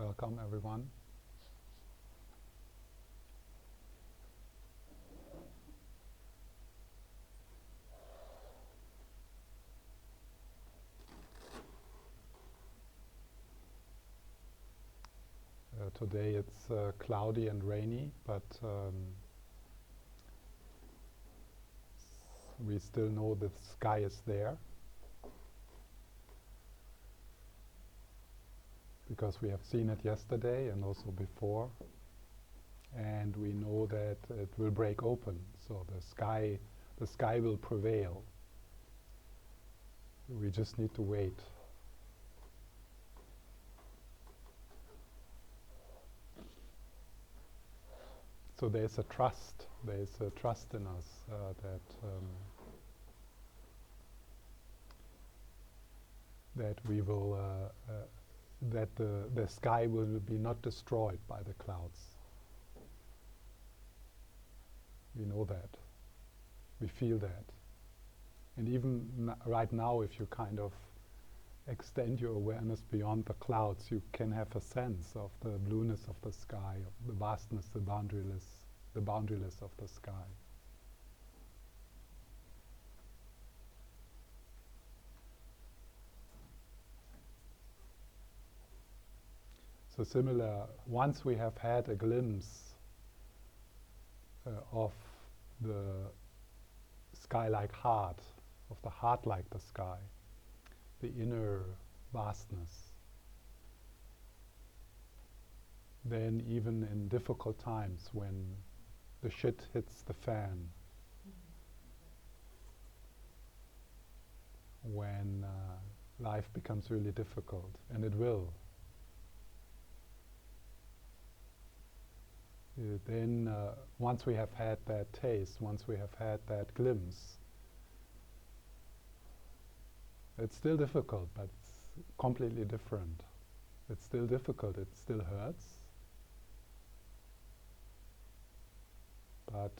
Welcome everyone. Today it's cloudy and rainy, but we still know the sky is there because we have seen it yesterday and also before, and we know that it will break open, so the sky will prevail. We just need to wait. So there's a trust in us that we will that the sky will be not destroyed by the clouds. We know that. We feel that. And even right now, if you kind of extend your awareness beyond the clouds, you can have a sense of the blueness of the sky, of the vastness, the boundaryless of the sky. So similar, once we have had a glimpse of the sky like heart, of the heart like the sky, the inner vastness, then even in difficult times when the shit hits the fan, when life becomes really difficult, and it will, then once we have had that taste, once we have had that glimpse, it's still difficult, but it's completely different. It's still difficult, it still hurts, but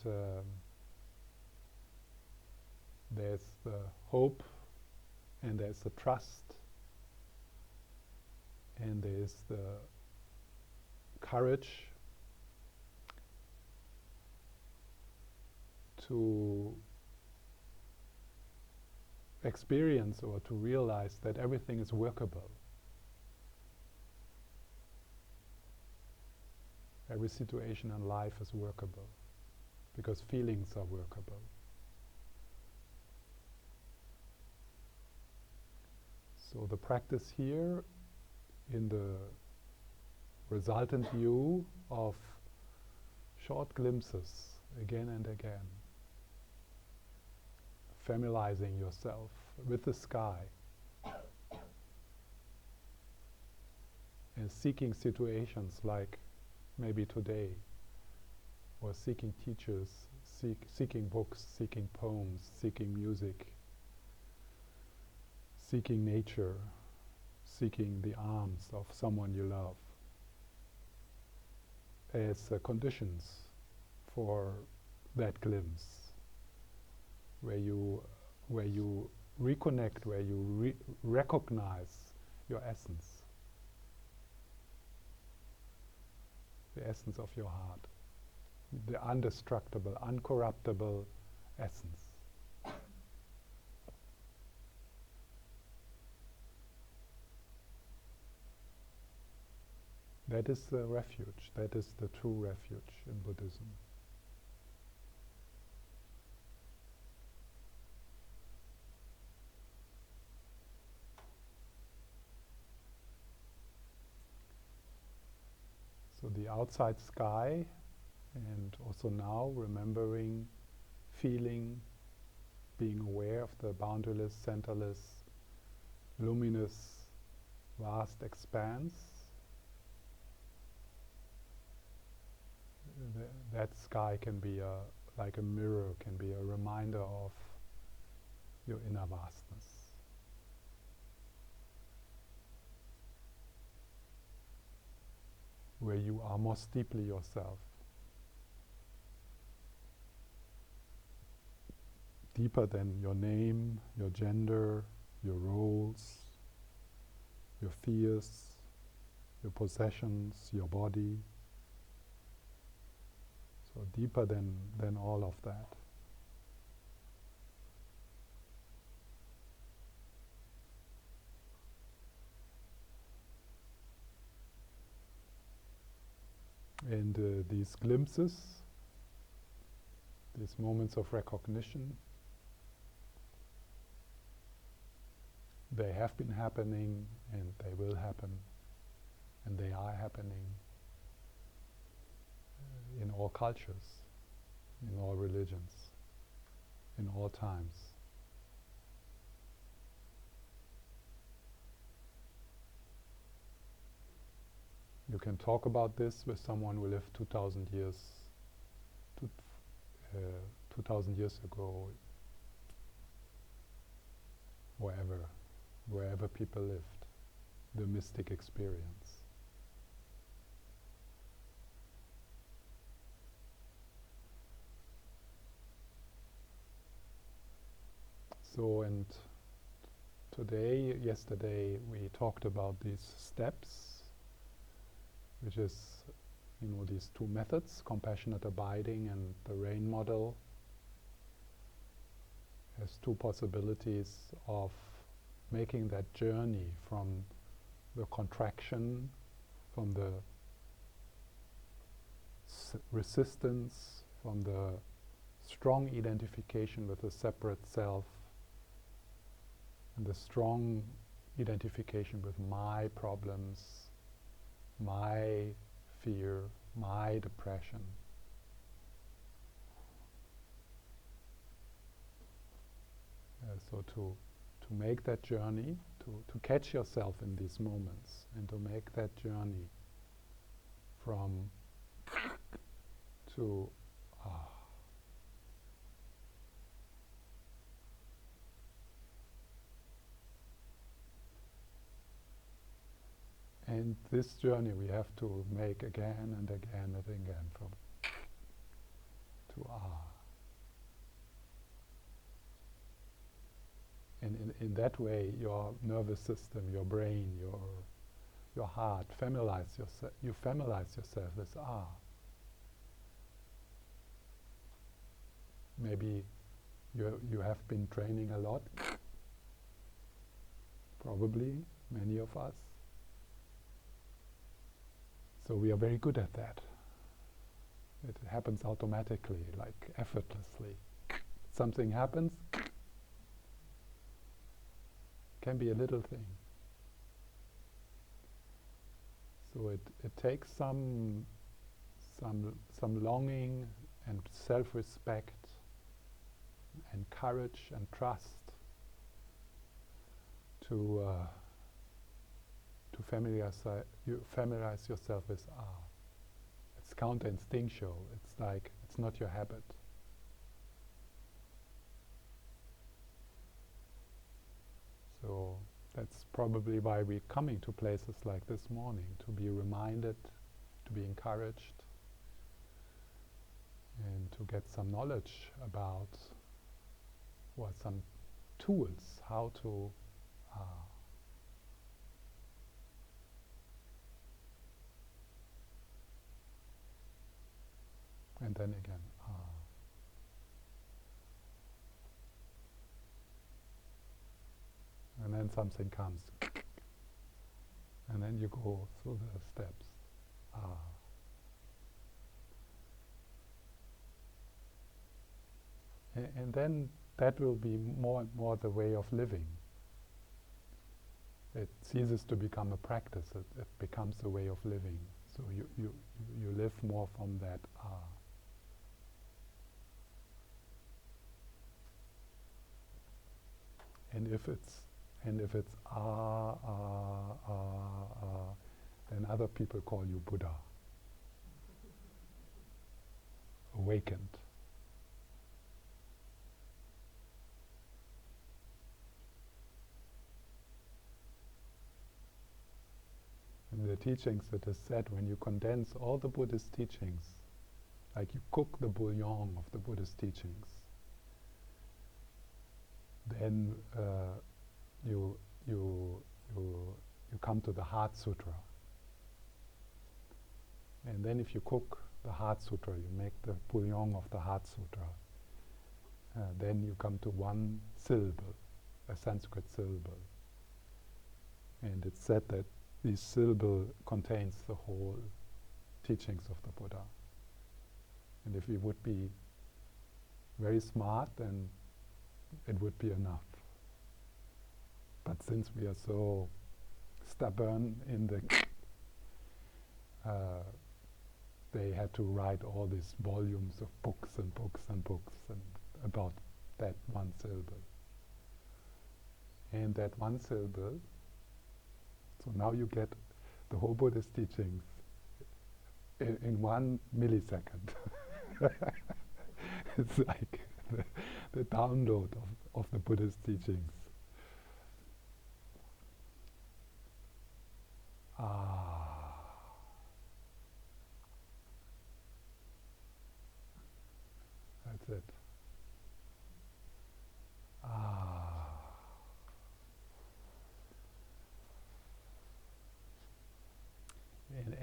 there's the hope, and there's the trust, and there's the courage to experience or to realize that everything is workable. Every situation in life is workable because feelings are workable. So the practice here in the resultant view of short glimpses again and again, familiarizing yourself with the sky and seeking situations like maybe today, or seeking teachers, seeking books, seeking poems, seeking music, seeking nature, seeking the arms of someone you love as conditions for that glimpse, where you reconnect, where you recognize your essence, the essence of your heart, the indestructible, uncorruptible essence. That is the refuge, that is the true refuge in Buddhism. So the outside sky, and also now remembering, feeling, being aware of the boundaryless, centerless, luminous, vast expanse. That sky can be like a mirror, can be a reminder of your inner vastness. Where you are most deeply yourself. Deeper than your name, your gender, your roles, your fears, your possessions, your body. So deeper than all of that. And these glimpses, these moments of recognition, they have been happening and they will happen and they are happening in all cultures, in all religions, in all times. You can talk about this with someone who lived 2,000 years, 2,000 years ago, wherever people lived, the mystic experience. So, and yesterday, we talked about these steps, which is, these two methods, compassionate abiding and the rain model, as two possibilities of making that journey from the contraction, from the resistance, from the strong identification with the separate self, and the strong identification with my problems, my fear, my depression. So to make that journey, to catch yourself in these moments, and to make that journey from to and this journey we have to make again and again and again, from to And in that way, your nervous system, your brain, your heart, you familiarize yourself with Maybe you have been training a lot, probably, many of us. So we are very good at that. It happens automatically, like effortlessly. Something happens, can be a little thing. So it takes some longing and self-respect and courage and trust to familiarize yourself with It's counter-instinctual. It's like, it's not your habit. So that's probably why we're coming to places like this morning, to be reminded, to be encouraged, and to get some knowledge about some tools, how to and then again and then something comes, and then you go through the steps. And then that will be more and more the way of living. It ceases to become a practice, it becomes a way of living. So you live more from that And if it's then other people call you Buddha, awakened. In the teachings it is said, when you condense all the Buddhist teachings, like you cook the bouillon of the Buddhist teachings, then you come to the Heart Sutra. And then if you cook the Heart Sutra, you make the bouillon of the Heart Sutra, then you come to one syllable, a Sanskrit syllable. And it's said that this syllable contains the whole teachings of the Buddha. And if we would be very smart, then it would be enough. But since we are so stubborn in the they had to write all these volumes of books and books and books and about that one syllable. And that one syllable, so now you get the whole Buddhist teachings in 1 millisecond. It's like the download of the Buddhist teachings. That's it.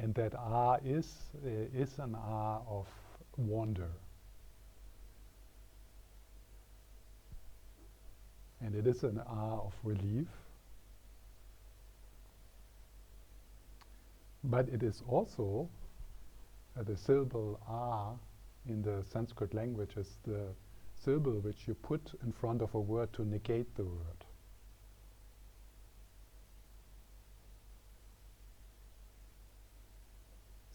And that is an of wonder. And it is an of relief. But it is also the syllable in the Sanskrit language is the syllable which you put in front of a word to negate the word.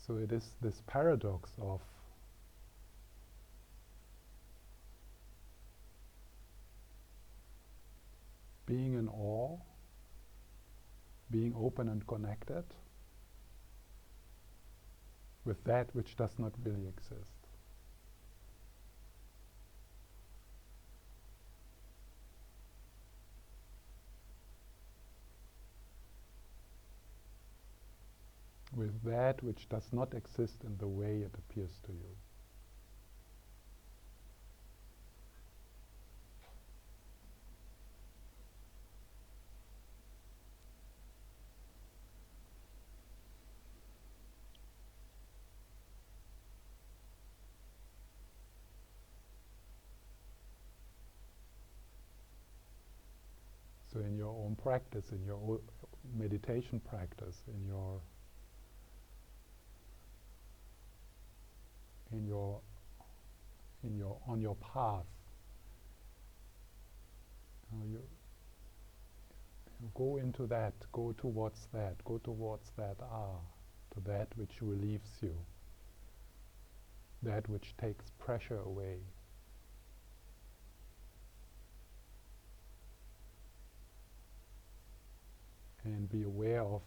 So it is this paradox of being in awe, being open and connected with that which does not really exist. With that which does not exist in the way it appears to you. So in your own practice, in your own meditation practice, on your path, you go into that, go towards that to that which relieves you, that which takes pressure away. And be aware of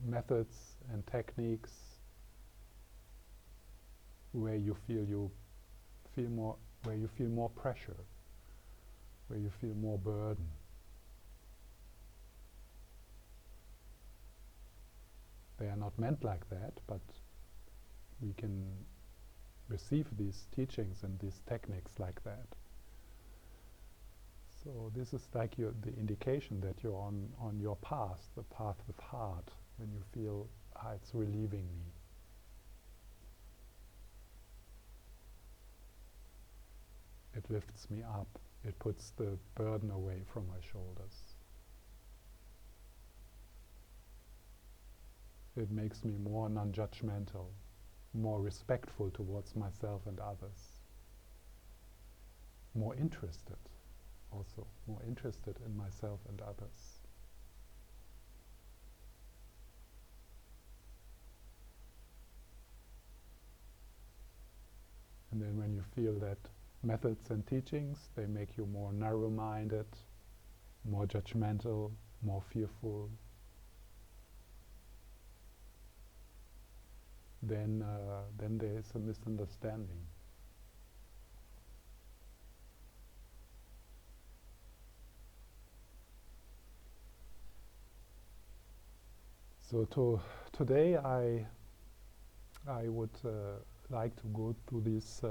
methods and techniques where you feel more pressure, where you feel more burden. They are not meant like that, but we can receive these teachings and these techniques like that. So this is like the indication that you're on your path, the path with heart, when you feel, it's relieving me. It lifts me up. It puts the burden away from my shoulders. It makes me more non-judgmental, more respectful towards myself and others, more interested. Also more interested in myself and others. And then when you feel that methods and teachings, they make you more narrow-minded, more judgmental, more fearful, then there is a misunderstanding. So today I would like to go through this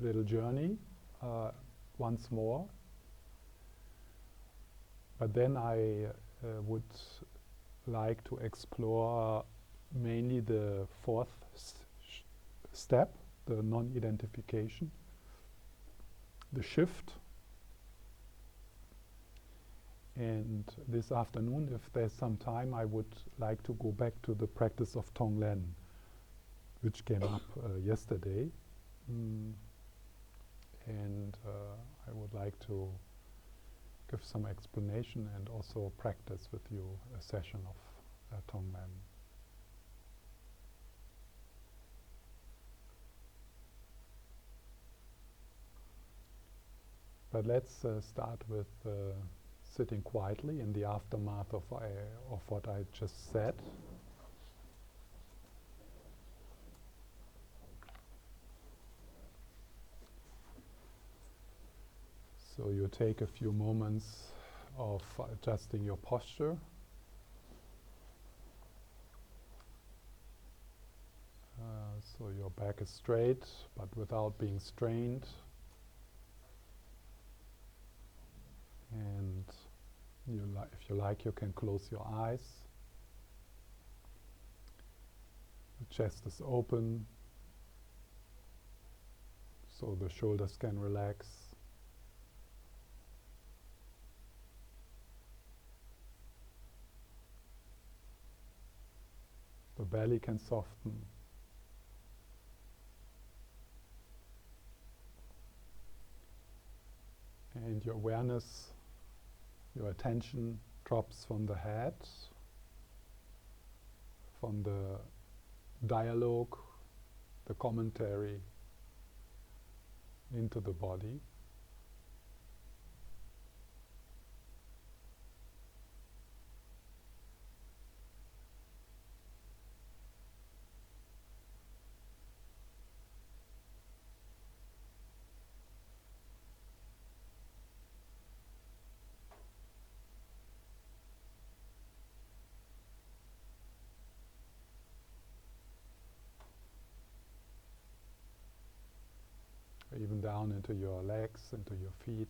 little journey once more. But then would like to explore mainly the fourth step, the non-identification, the shift. And this afternoon, if there's some time, I would like to go back to the practice of Tonglen, which came up yesterday. And I would like to give some explanation and also practice with you a session of Tonglen. But let's start with sitting quietly in the aftermath of what I just said. So you take a few moments of adjusting your posture. So your back is straight, but without being strained. And if you like, you can close your eyes. The chest is open, so the shoulders can relax. The belly can soften. And your awareness, your attention drops from the head, from the dialogue, the commentary, into the body. Even down into your legs, into your feet.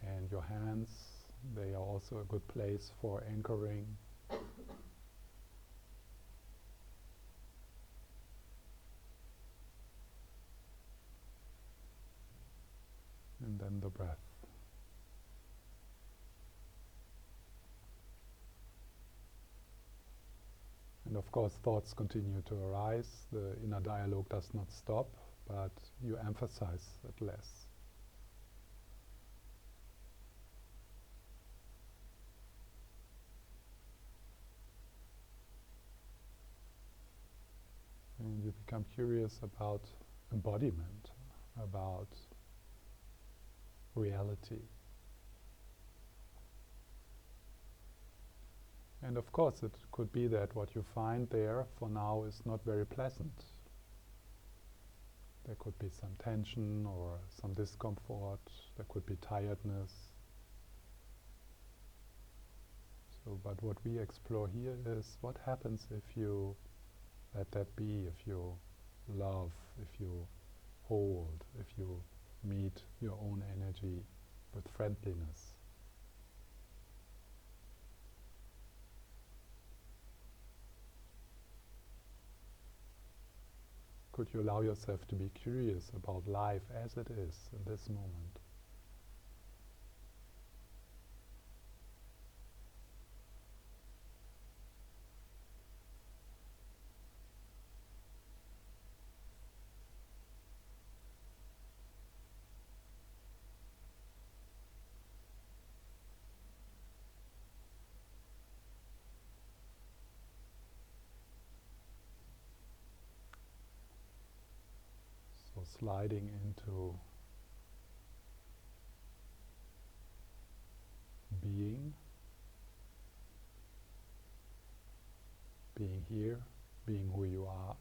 And your hands, they are also a good place for anchoring. And then the breath. And of course, thoughts continue to arise. The inner dialogue does not stop, but you emphasize it less. And you become curious about embodiment, about reality. And of course, it could be that what you find there for now is not very pleasant. There could be some tension or some discomfort. There could be tiredness. So, but what we explore here is what happens if you let that be, if you love, if you hold, if you meet your own energy with friendliness. Could you allow yourself to be curious about life as it is in this moment? So sliding into being here, being who you are,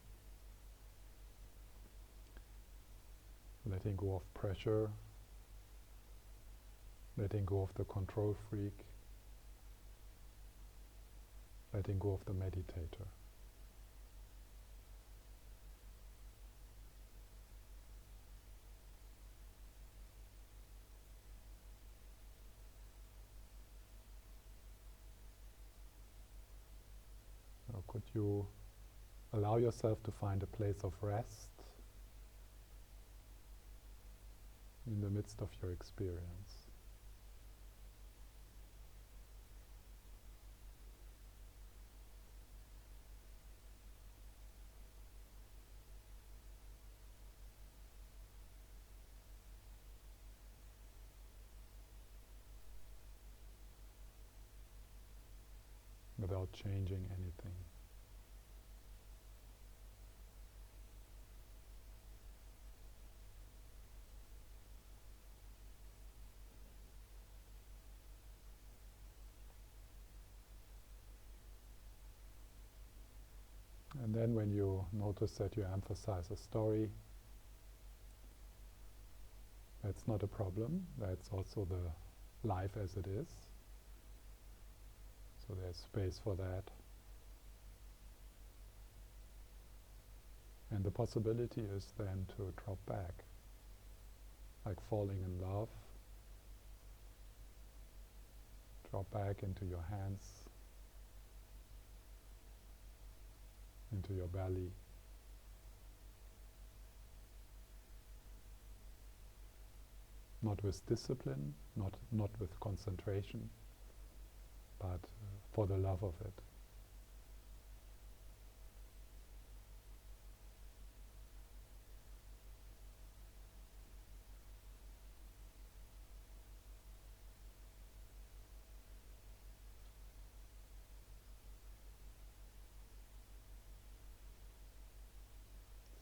letting go of pressure, letting go of the control freak, letting go of the meditator. you allow yourself to find a place of rest in the midst of your experience. Without changing anything. And then when you notice that you emphasize a story, that's not a problem. That's also the life as it is. So there's space for that. And the possibility is then to drop back, like falling in love. Drop back into your hands, into your belly. Not with discipline, not with concentration, but for the love of it.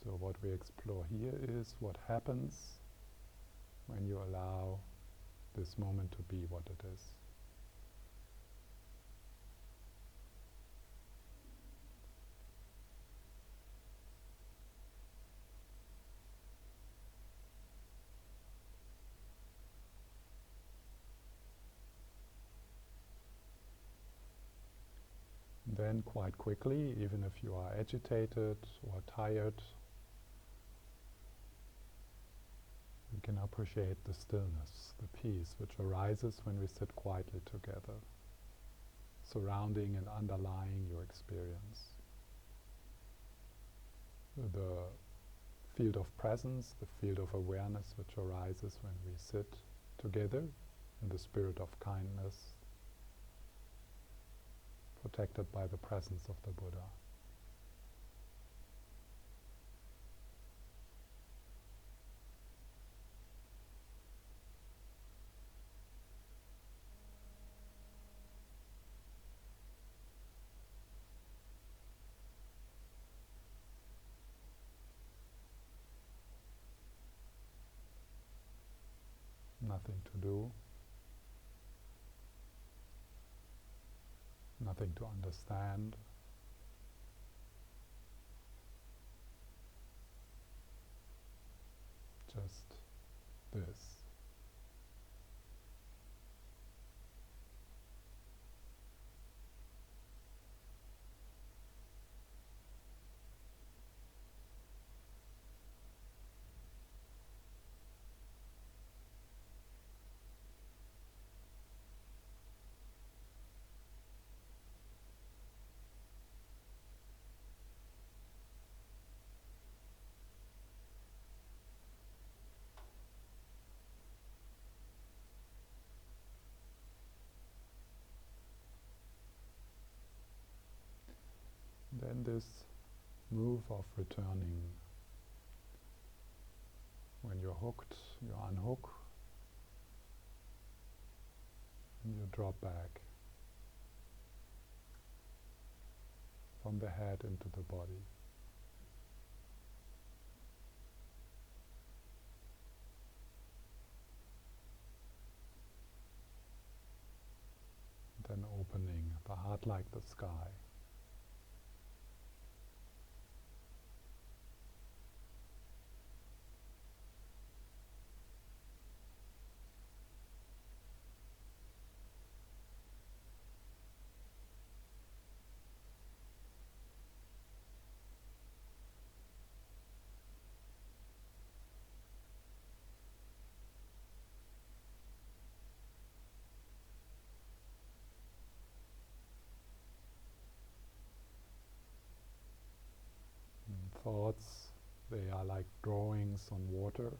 So what we explore here is what happens when you allow this moment to be what it is. Then quite quickly, even if you are agitated or tired, we can appreciate the stillness, the peace which arises when we sit quietly together, surrounding and underlying your experience. The field of presence, the field of awareness which arises when we sit together in the spirit of kindness, protected by the presence of the Buddha. Nothing to do, nothing to understand. Just this. Then this move of returning. When you're hooked, you unhook and you drop back from the head into the body. Then opening the heart like the sky. They are like drawings on water.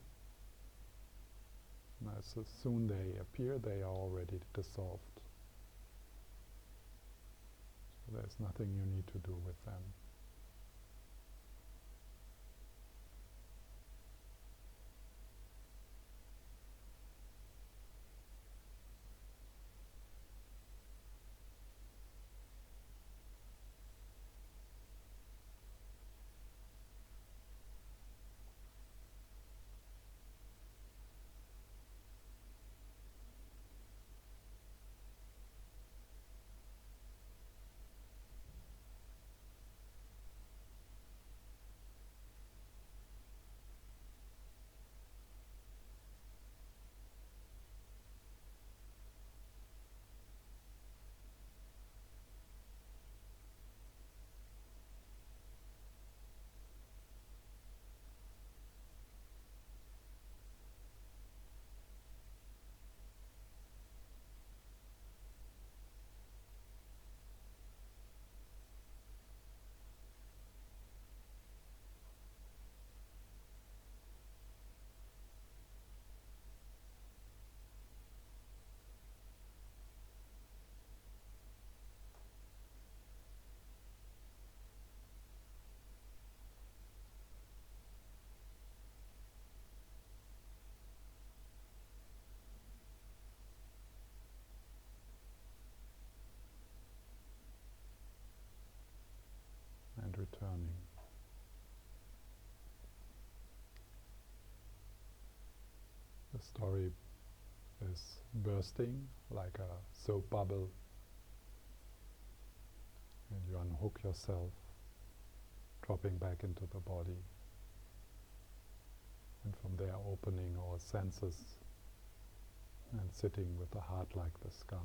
And as soon they appear, they are already dissolved. So there's nothing you need to do with them. And returning. The story is bursting like a soap bubble, and you unhook yourself, dropping back into the body, and from there opening all senses and sitting with the heart like the sky.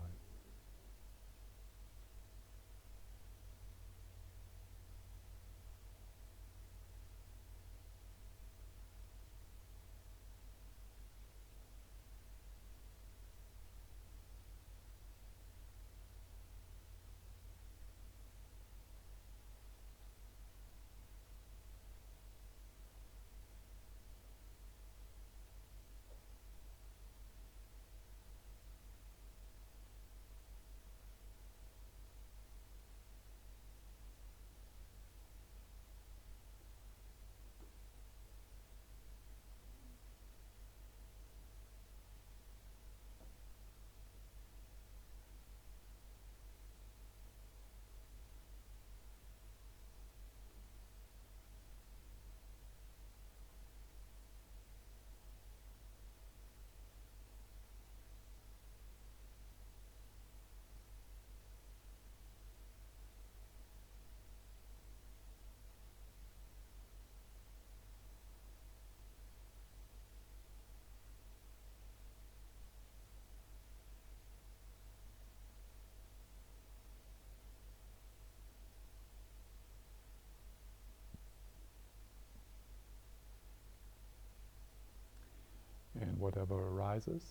And whatever arises,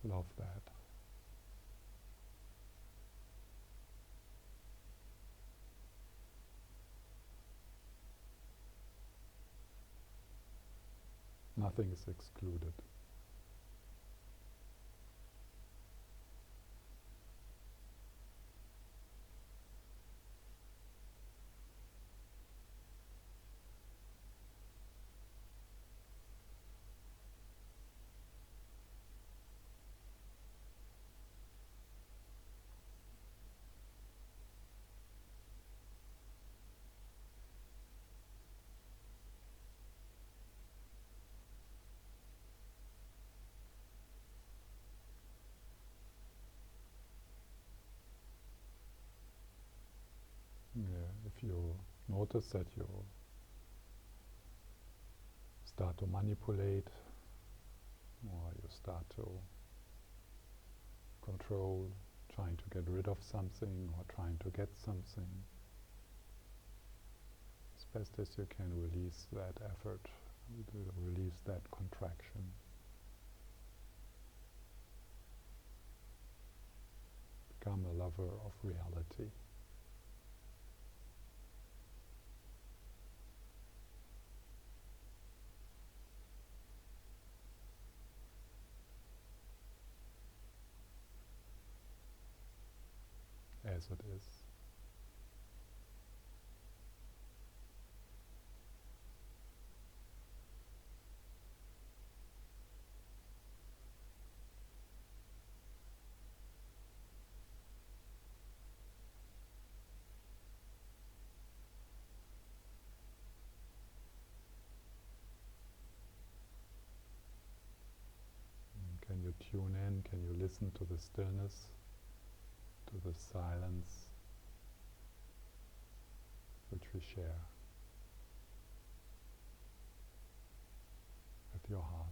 love that. Nothing is excluded. Yeah, if you notice that you start to manipulate, or you start to control, trying to get rid of something or trying to get something, as best as you can release that effort, release that contraction. Become a lover of reality. as it is. Can you tune in? Can you listen to the stillness, to the silence which we share with your heart?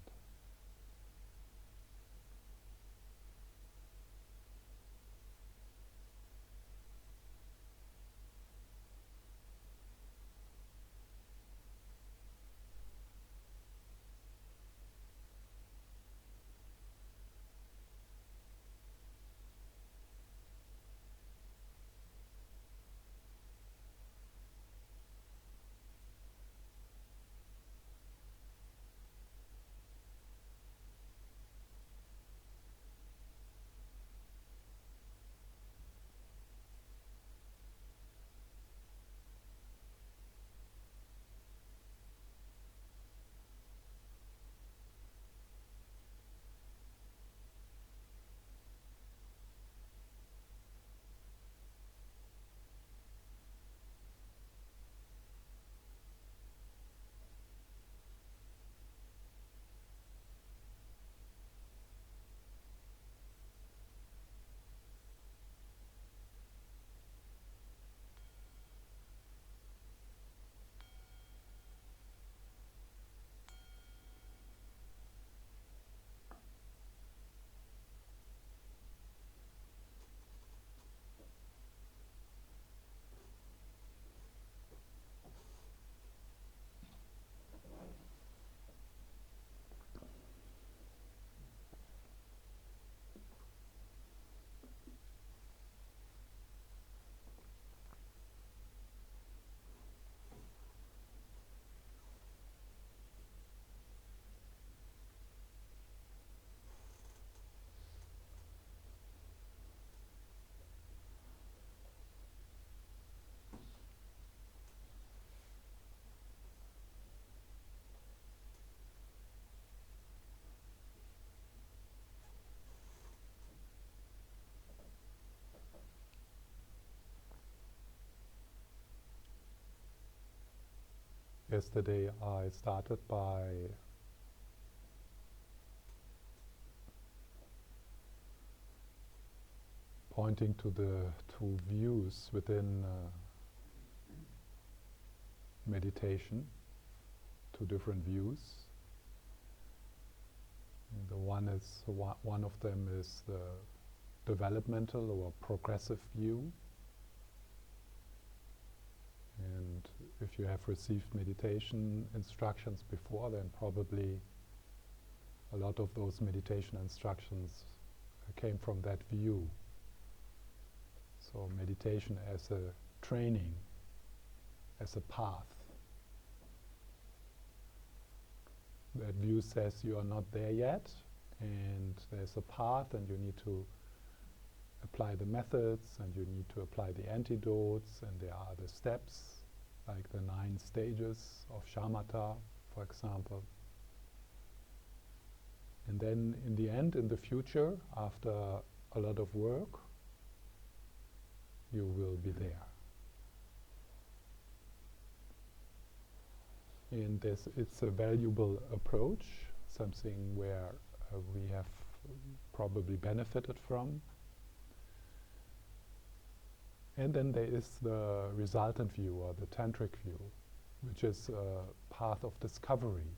Yesterday I started by pointing to the two views within meditation, two different views. And the one is one of them is the developmental or progressive view. And if you have received meditation instructions before, then probably a lot of those meditation instructions came from that view. So meditation as a training, as a path. That view says you are not there yet, and there's a path, and you need to apply the methods, and you need to apply the antidotes, and there are the steps, like the 9 stages of shamatha, for example. And then in the end, in the future, after a lot of work, you will be there. And it's a valuable approach, something where we have probably benefited from. And then there is the resultant view, or the tantric view, which is a path of discovery.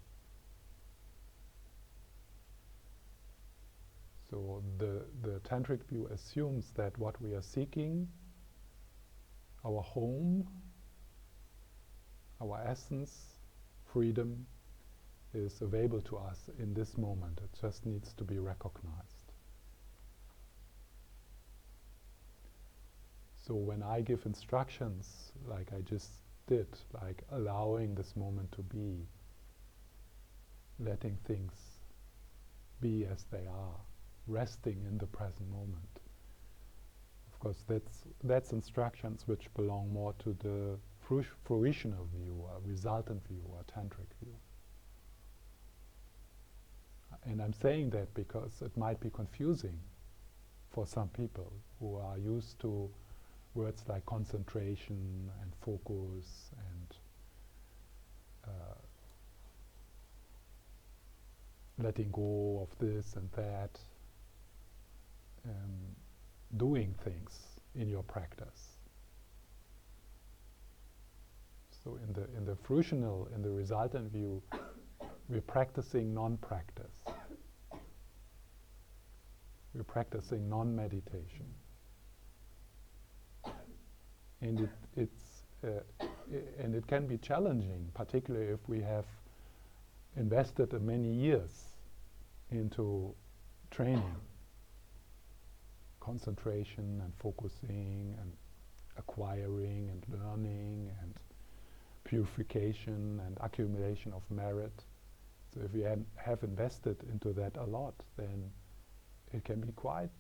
So the tantric view assumes that what we are seeking, our home, our essence, freedom, is available to us in this moment. It just needs to be recognized. So when I give instructions, like I just did, like allowing this moment to be, letting things be as they are, resting in the present moment. Of Because that's instructions which belong more to the fruitional view, or resultant view, or tantric view. And I'm saying that because it might be confusing for some people who are used to words like concentration and focus and letting go of this and that, doing things in your practice. So in the fruitional, in the resultant view, we're practicing non-practice. We're practicing non-meditation. And it can be challenging, particularly if we have invested many years into training, concentration and focusing and acquiring and learning and purification and accumulation of merit. So if we have invested into that a lot, then it can be quite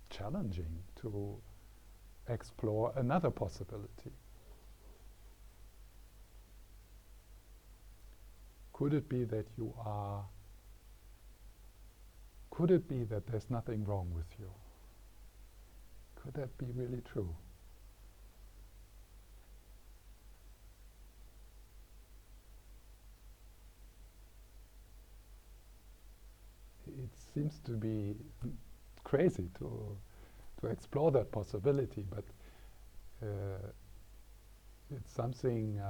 challenging to explore another possibility. Could it be that there's nothing wrong with you? Could that be really true? It seems to be crazy to explore that possibility, but it's something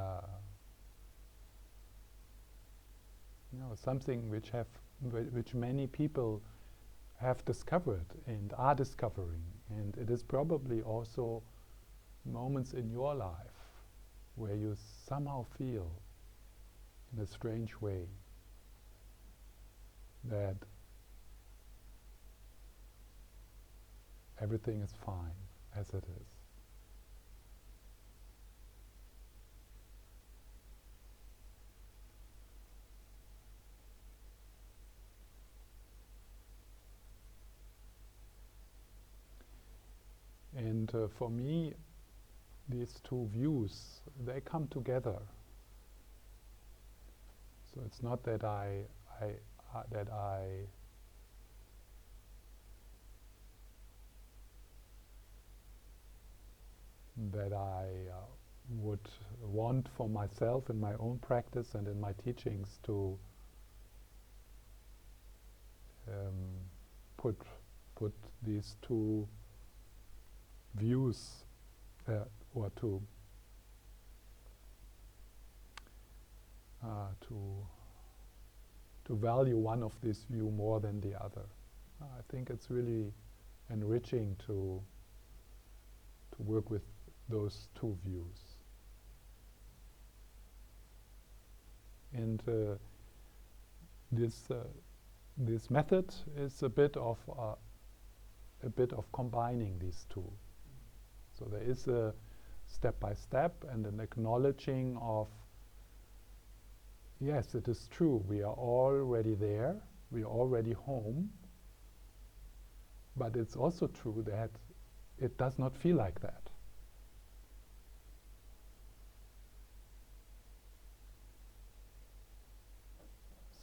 something which many people have discovered and are discovering, and it is probably also moments in your life where you somehow feel in a strange way that everything is fine as it is. And for me, these two views, they come together. So it's not that I would want for myself in my own practice and in my teachings to put these two views or to value one of this view more than the other. I think it's really enriching to work with those two views. And this method is a bit of combining these two. So there is a step-by-step and an acknowledging of, yes, it is true, we are already there, we are already home, but it's also true that it does not feel like that.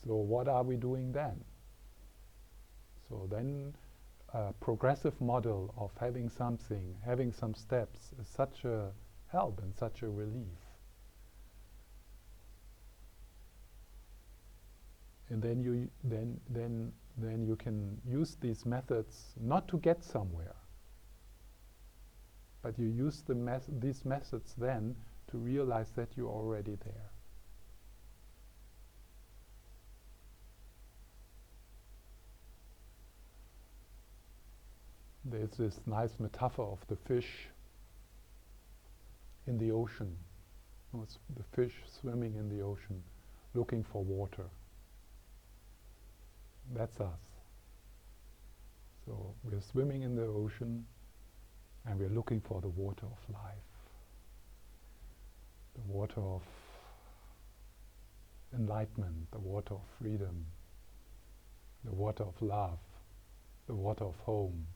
So what are we doing then? So then a progressive model of having something, having some steps is such a help and such a relief. And then you can use these methods not to get somewhere, but you use these methods then to realize that you're already there. There's this nice metaphor of the fish in the ocean. It's the fish swimming in the ocean, looking for water. That's us. So we're swimming in the ocean and we're looking for the water of life, the water of enlightenment, the water of freedom, the water of love, the water of home.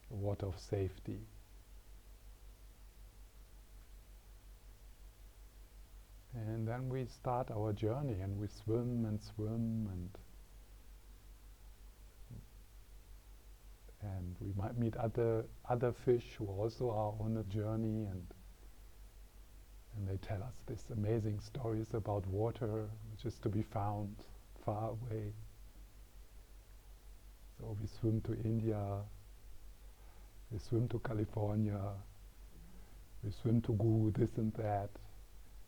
water of safety. And then we start our journey and we swim and we might meet other fish who also are on a journey, and they tell us these amazing stories about water which is to be found far away. So we swim to India, we swim to California, we swim to Guru this and that,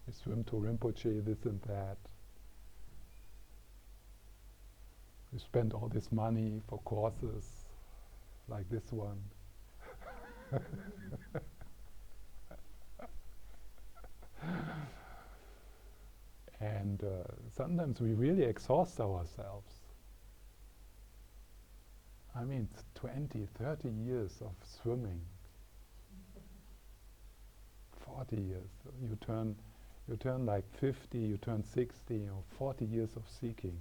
we swim to Rinpoche this and that. We spend all this money for courses like this one. And sometimes we really exhaust ourselves. I mean, 20, 30 years of swimming, 40 years. You turn like 50, you turn 60, or 40 years of seeking,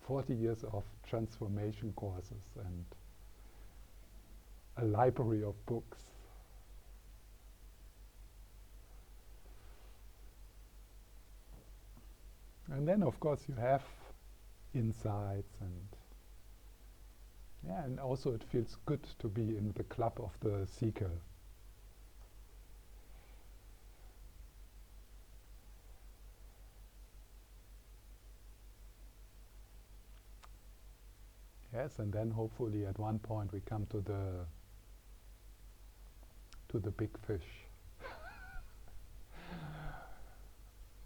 40 years of transformation courses, and a library of books. And then, of course, you have insights, and also it feels good to be in the club of the seeker. Yes, and then hopefully at one point we come to the big fish.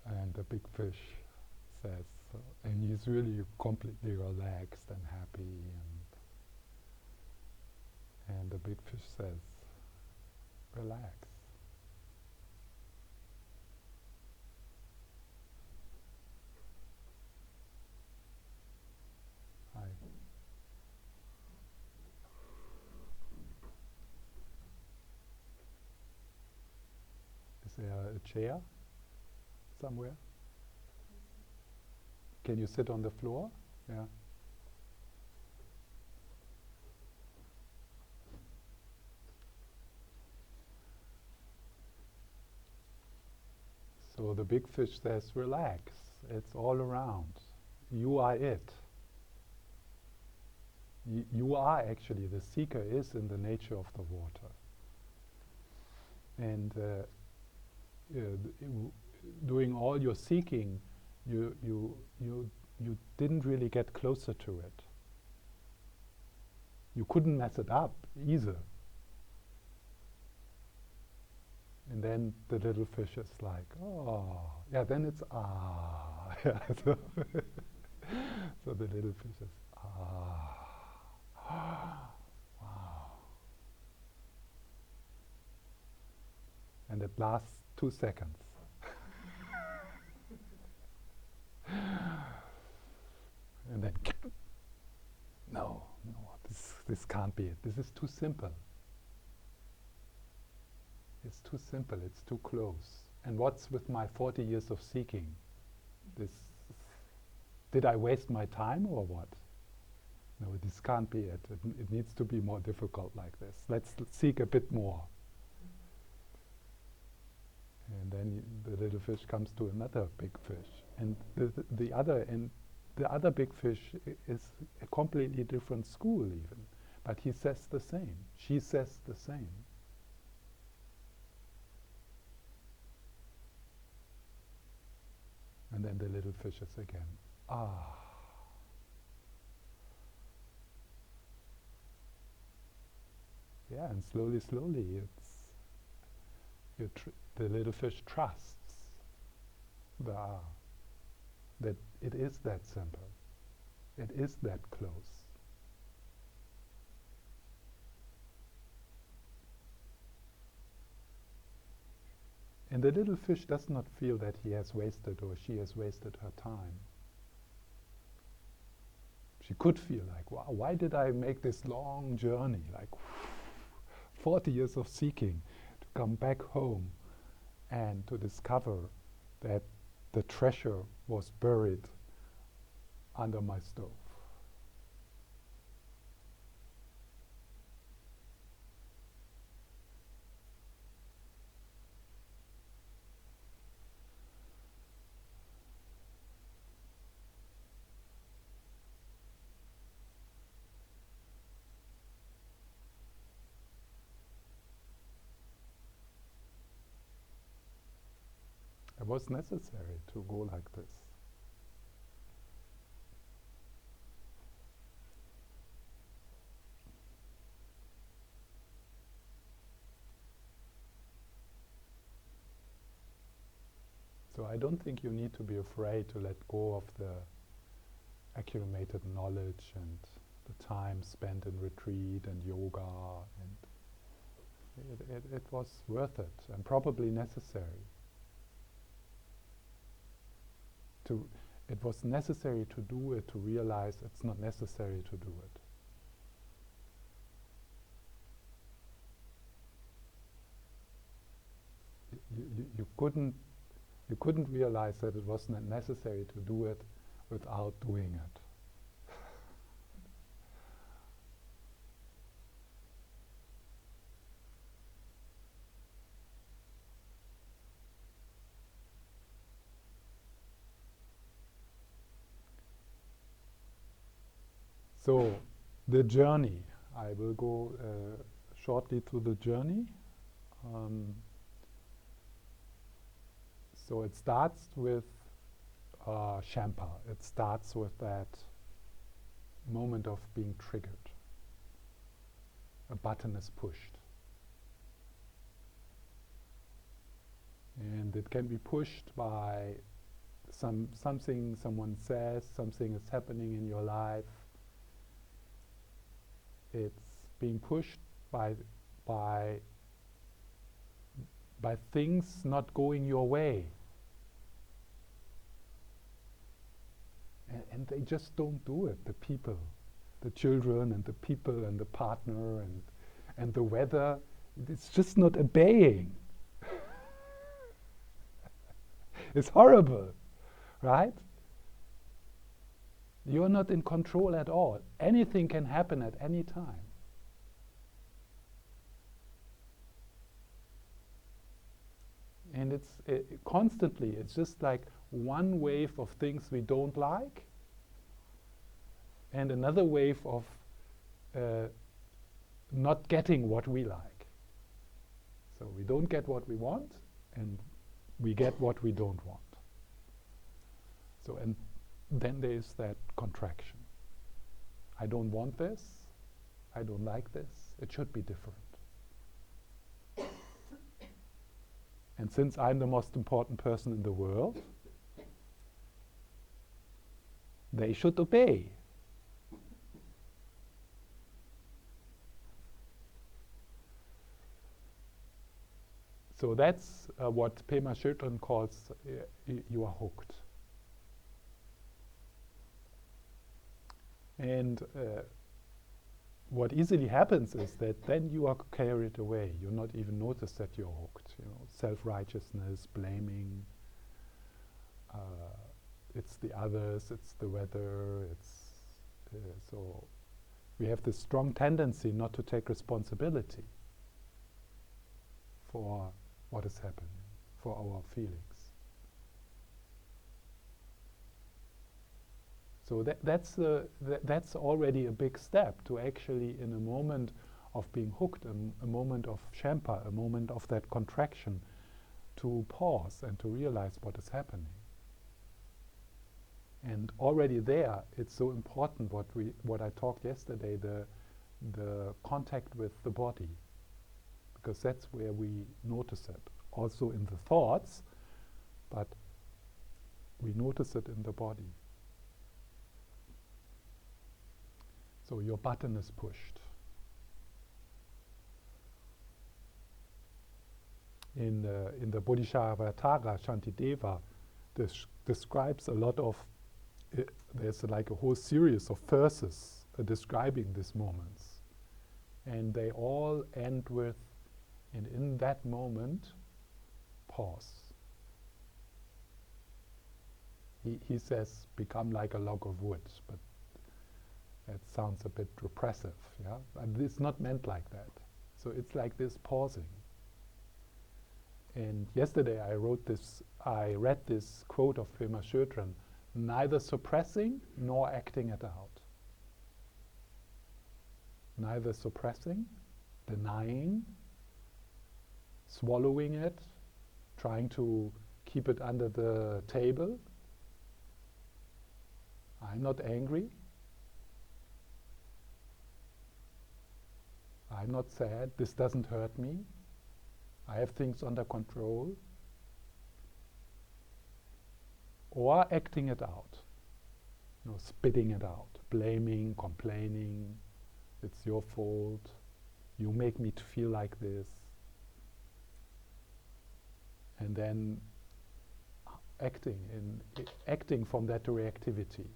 And the big fish says, and he's really completely relaxed and happy, and the big fish says, relax. Hi. Is there a chair somewhere? Can you sit on the floor? Yeah. So the big fish says, relax, it's all around. You are it. You are actually, the seeker is in the nature of the water. And doing all your seeking, you didn't really get closer to it. You couldn't mess it up either. And then the little fish is like, oh, yeah, then it's ah. Yeah, so, so the little fish is ah. Wow. And it lasts 2 seconds. And then, no, this can't be it. This is too simple. It's too simple, it's too close. And what's with my 40 years of seeking? Did I waste my time or what? No, this can't be it. It needs to be more difficult like this. Let's seek a bit more. And then the little fish comes to another big fish. And the other big fish is a completely different school even. But he says the same. She says the same. And then the little fishes again. Ah. Yeah, and slowly, the little fish trusts the ah, that it is that simple. It is that close. And the little fish does not feel that he has wasted or she has wasted her time. She could feel like, wow, why did I make this long journey, like 40 years of seeking, to come back home and to discover that the treasure was buried under my stove. It was necessary to go like this. So I don't think you need to be afraid to let go of the accumulated knowledge and the time spent in retreat and yoga, and it was worth it and probably necessary. It was necessary to do it to realize it's not necessary to do it. You couldn't realize that it was not necessary to do it without doing it. So, the journey. I will go shortly through the journey. So it starts with Shampa. It starts with that moment of being triggered. A button is pushed. And it can be pushed by something someone says, something is happening in your life. It's being pushed by things not going your way. And they just don't do it, the people. The children and the people and the partner and the weather. It's just not obeying. It's horrible, right? You're not in control at all. Anything can happen at any time. And it's constantly, it's just like one wave of things we don't like and another wave of not getting what we like. So we don't get what we want and we get what we don't want. So, and then there is that contraction. I don't want this. I don't like this. It should be different. And since I'm the most important person in the world, they should obey. So that's what Pema Chodron calls you are hooked. And what easily happens is that then you are carried away. You not even notice that you're hooked. You know, self-righteousness, blaming. It's the others. It's the weather. It's so we have this strong tendency not to take responsibility for what is happening, for our feelings. So that's already a big step to actually, in a moment of being hooked, a moment of Shampa, a moment of that contraction, to pause and to realize what is happening. And already there, it's so important what I talked yesterday, the contact with the body, because that's where we notice it. Also in the thoughts, but we notice it in the body. So your button is pushed. In the Bodhisattva Shantideva describes a lot of, there's like a whole series of verses describing these moments. And they all end with, and in that moment, pause. He says, become like a log of wood, but that sounds a bit repressive, yeah? And it's not meant like that. So it's like this pausing. And yesterday I read this quote of Pema Chodron, neither suppressing nor acting it out. Neither suppressing, denying, swallowing it, trying to keep it under the table. I'm not angry. I'm not sad. This doesn't hurt me. I have things under control. Or acting it out. Spitting it out. Blaming, complaining. It's your fault. You make me to feel like this. And then acting from that reactivity.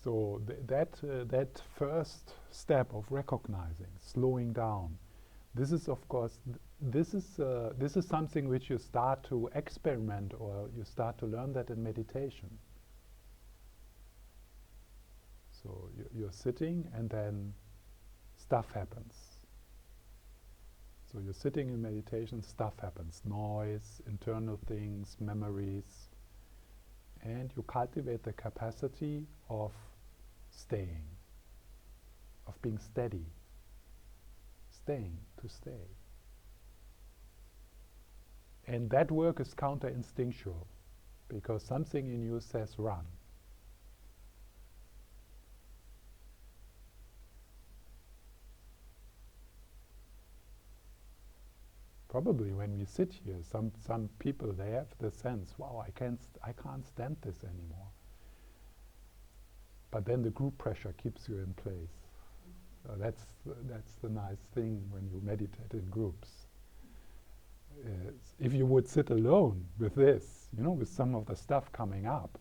So that first step of recognizing, slowing down, this is of course this is something which you start to experiment, or you start to learn that in meditation. So you're sitting and then stuff happens. So you're sitting in meditation, stuff happens, noise, internal things, memories, and you cultivate the capacity of staying, of being steady, staying to stay. And that work is counter-instinctual, because something in you says run. Probably when we sit here, some people, they have the sense, wow, I can't stand this anymore. But then the group pressure keeps you in place. That's the nice thing when you meditate in groups. If you would sit alone with this, with some of the stuff coming up,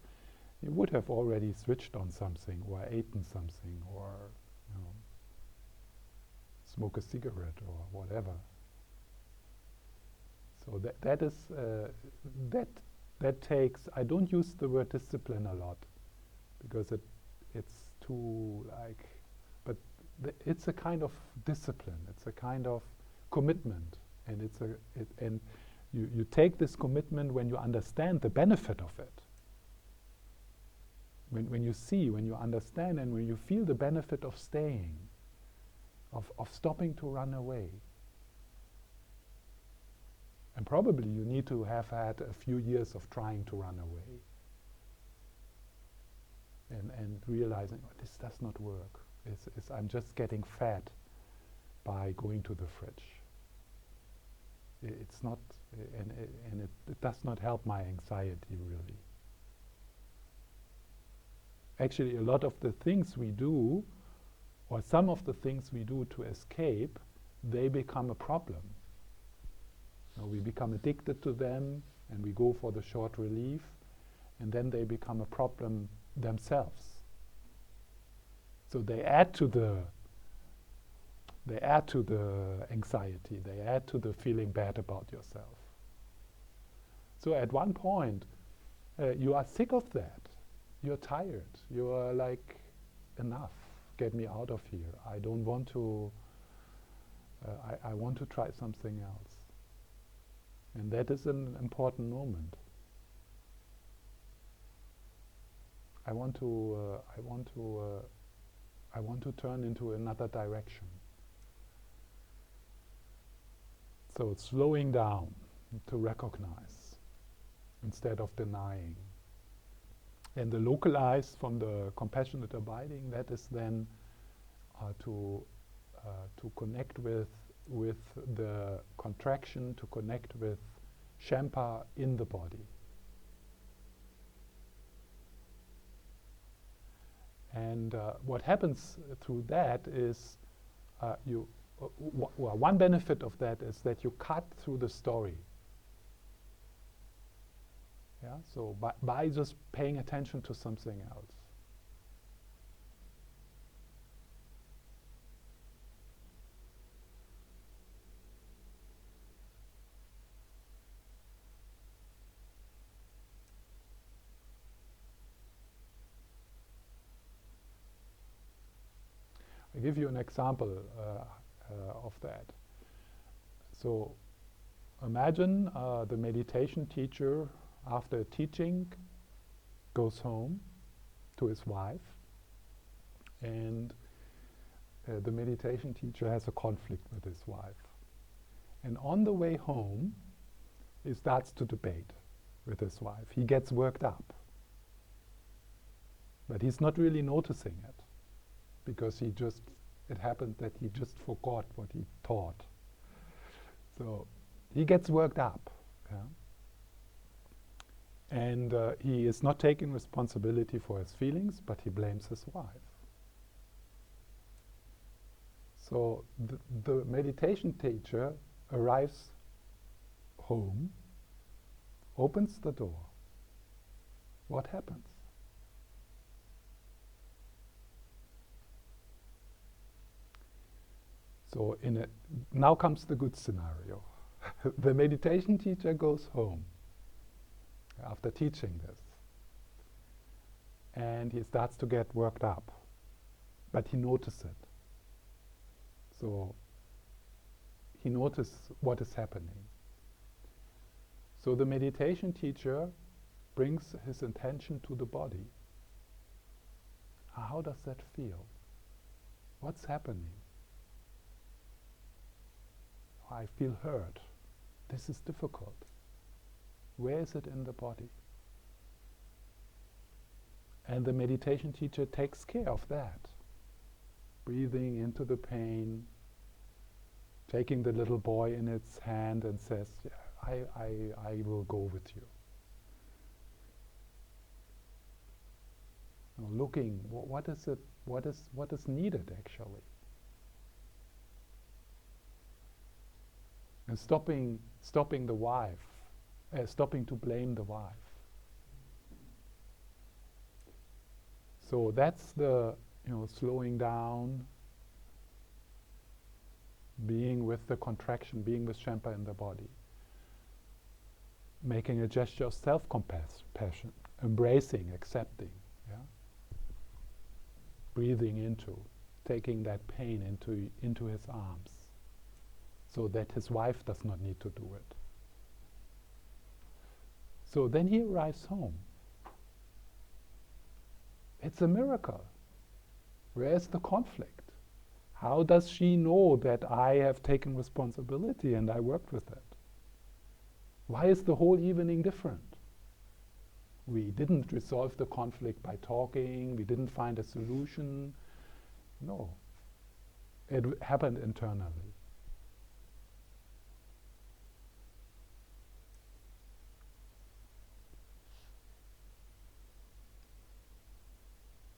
you would have already switched on something, or eaten something, or smoke a cigarette or whatever. So that takes. I don't use the word discipline a lot, because it's too but it's a kind of discipline. It's a kind of commitment, and and you take this commitment when you understand the benefit of it. When you understand, and when you feel the benefit of staying, of stopping to run away. And probably you need to have had a few years of trying to run away. And realizing, this does not work. I'm just getting fat by going to the fridge. It's not, and it does not help my anxiety really. Actually, a lot of the things we do, or some of the things we do to escape, they become a problem. We become addicted to them, and we go for the short relief, and then they become a problem themselves. So they add to the anxiety, they add to the feeling bad about yourself. So at one point, you are sick of that. You're tired. You are like, enough. Get me out of here. I don't want to. I want to try something else. And that is an important moment. I want to turn into another direction. So it's slowing down to recognize instead of denying. And the localized from the compassionate abiding, that is then to connect with the contraction, to connect with Shampa in the body. And what happens through that is one benefit of that is that you cut through the story. Yeah? So by just paying attention to something else. I'll give you an example of that. So imagine the meditation teacher, after teaching, goes home to his wife, and the meditation teacher has a conflict with his wife. And on the way home, he starts to debate with his wife. He gets worked up. But he's not really noticing it, because it happened that he just forgot what he taught. So he gets worked up. Yeah? And he is not taking responsibility for his feelings, but he blames his wife. So the meditation teacher arrives home, opens the door. What happens? So now comes the good scenario. The meditation teacher goes home after teaching this, and he starts to get worked up, but he notices it. So he notices what is happening. So the meditation teacher brings his attention to the body. How does that feel? What's happening? I feel hurt. This is difficult. Where is it in the body? And the meditation teacher takes care of that. Breathing into the pain, taking the little boy in its hand and says, yeah, I will go with you. Looking, what is needed actually? And stopping the wife, stopping to blame the wife. So that's the slowing down, being with the contraction, being with Shenpa in the body, making a gesture of self-compassion, embracing, accepting, yeah? Breathing into, taking that pain into his arms, so that his wife does not need to do it. So then he arrives home. It's a miracle. Where's the conflict? How does she know that I have taken responsibility and I worked with it? Why is the whole evening different? We didn't resolve the conflict by talking, we didn't find a solution. No. It happened internally.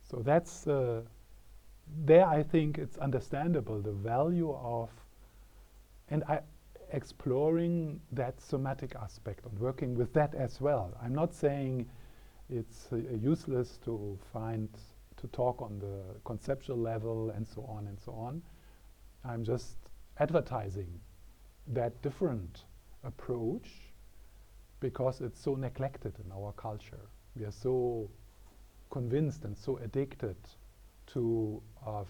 So that's, there I think it's understandable, the value of, and exploring that somatic aspect and working with that as well. I'm not saying it's useless to talk on the conceptual level and so on and so on. I'm just advertising that different approach because it's so neglected in our culture. We are so convinced and so addicted to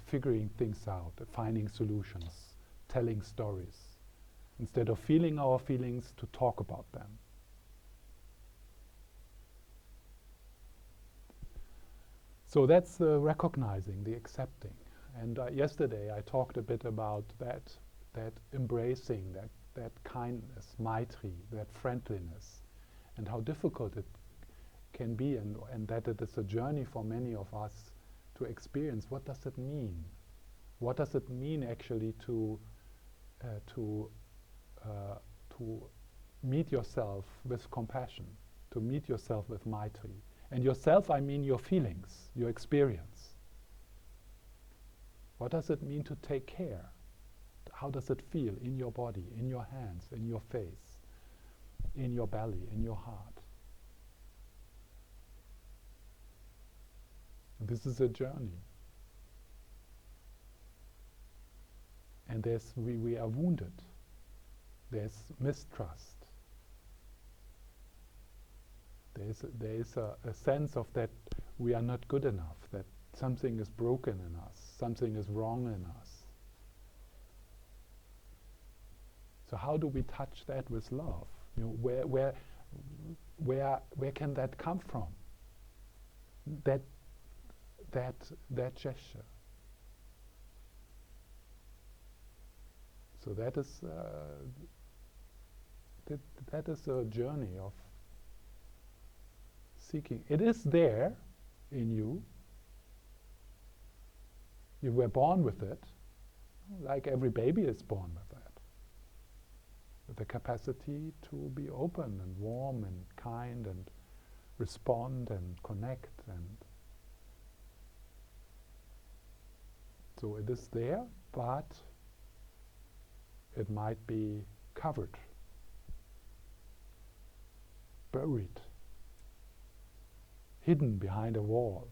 figuring things out, finding solutions, telling stories, instead of feeling our feelings, to talk about them. So that's the recognizing, the accepting. And yesterday I talked a bit about that embracing, that kindness, maitri, that friendliness, and how difficult it can be, and that it is a journey for many of us to experience. What does it mean? What does it mean actually to meet yourself with compassion, to meet yourself with maitri? And yourself, I mean your feelings, your experience. What does it mean to take care? How does it feel in your body, in your hands, in your face, in your belly, in your heart? This is a journey. And we are wounded. There's mistrust. There is a sense of that we are not good enough, that something is broken in us, something is wrong in us. So how do we touch that with love? Where can that come from? That gesture. So that is that is a journey of seeking. It is there in you. You were born with it, like every baby is born with that. With the capacity to be open and warm and kind and respond and connect. And so it is there, but it might be covered, buried, hidden behind a wall.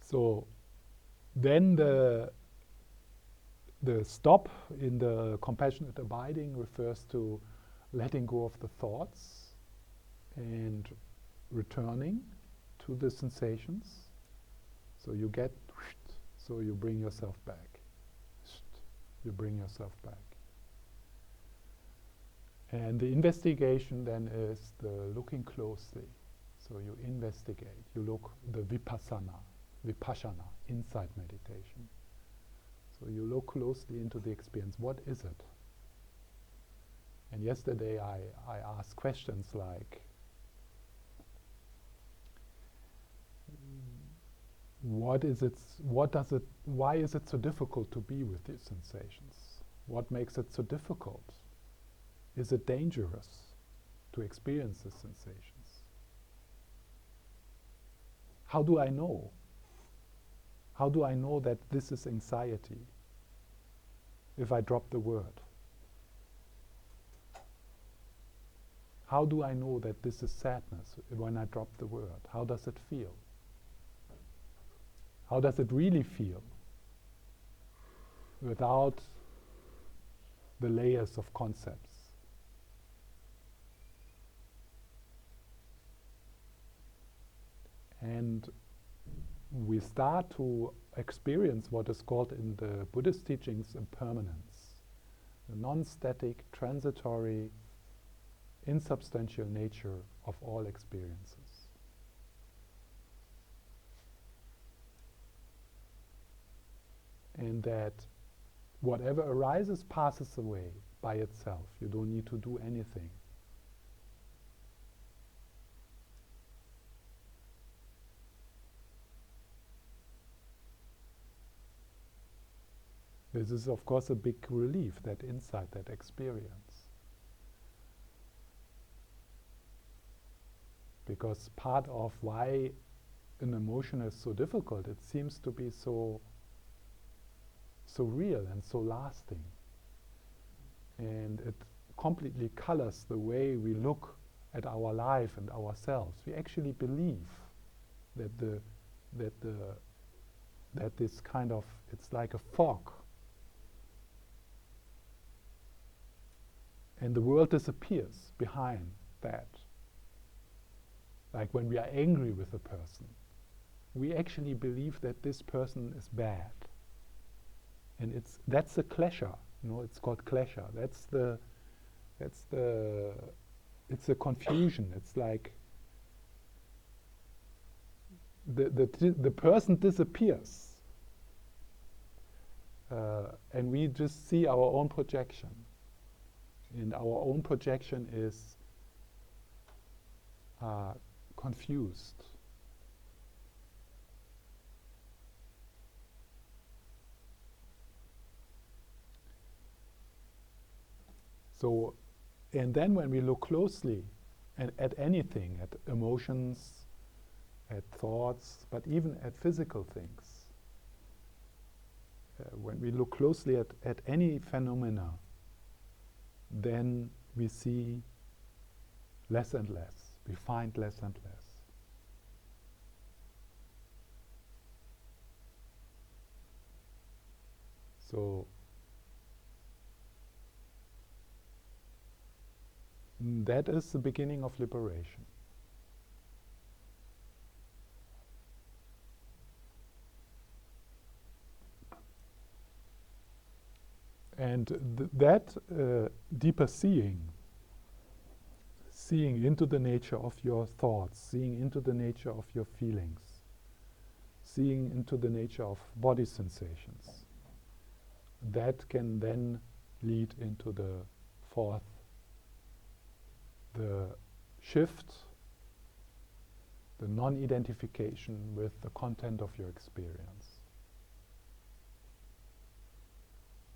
So then the stop in the compassionate abiding refers to letting go of the thoughts and returning to the sensations. So you get, so you bring yourself back. You bring yourself back. And the investigation then is the looking closely. So you investigate, you look, the vipassana, insight meditation. So you look closely into the experience. What is it? And yesterday I asked questions like, why is it so difficult to be with these sensations? What makes it so difficult? Is it dangerous to experience the sensations? How do I know? How do I know that this is anxiety if I drop the word? How do I know that this is sadness when I drop the word? How does it feel? How does it really feel without the layers of concepts? And we start to experience what is called in the Buddhist teachings impermanence, the non-static, transitory, insubstantial nature of all experiences. And that whatever arises passes away by itself. You don't need to do anything. This is, of course, a big relief, that insight, that experience. Because part of why an emotion is so difficult, it seems to be so real and so lasting. And it completely colors the way we look at our life and ourselves. We actually believe that that this kind of, it's like a fog. And the world disappears behind that. Like when we are angry with a person, we actually believe that this person is bad. And that's a klesha, it's called klesha. It's a confusion. It's like the person disappears, and we just see our own projection. And our own projection is confused. So, and then when we look closely at anything, at emotions, at thoughts, but even at physical things, when we look closely at any phenomena, then we see less and less. We find less and less. So that is the beginning of liberation. And that deeper seeing into the nature of your thoughts, seeing into the nature of your feelings, seeing into the nature of body sensations. That can then lead into the fourth, the shift, the non-identification with the content of your experience.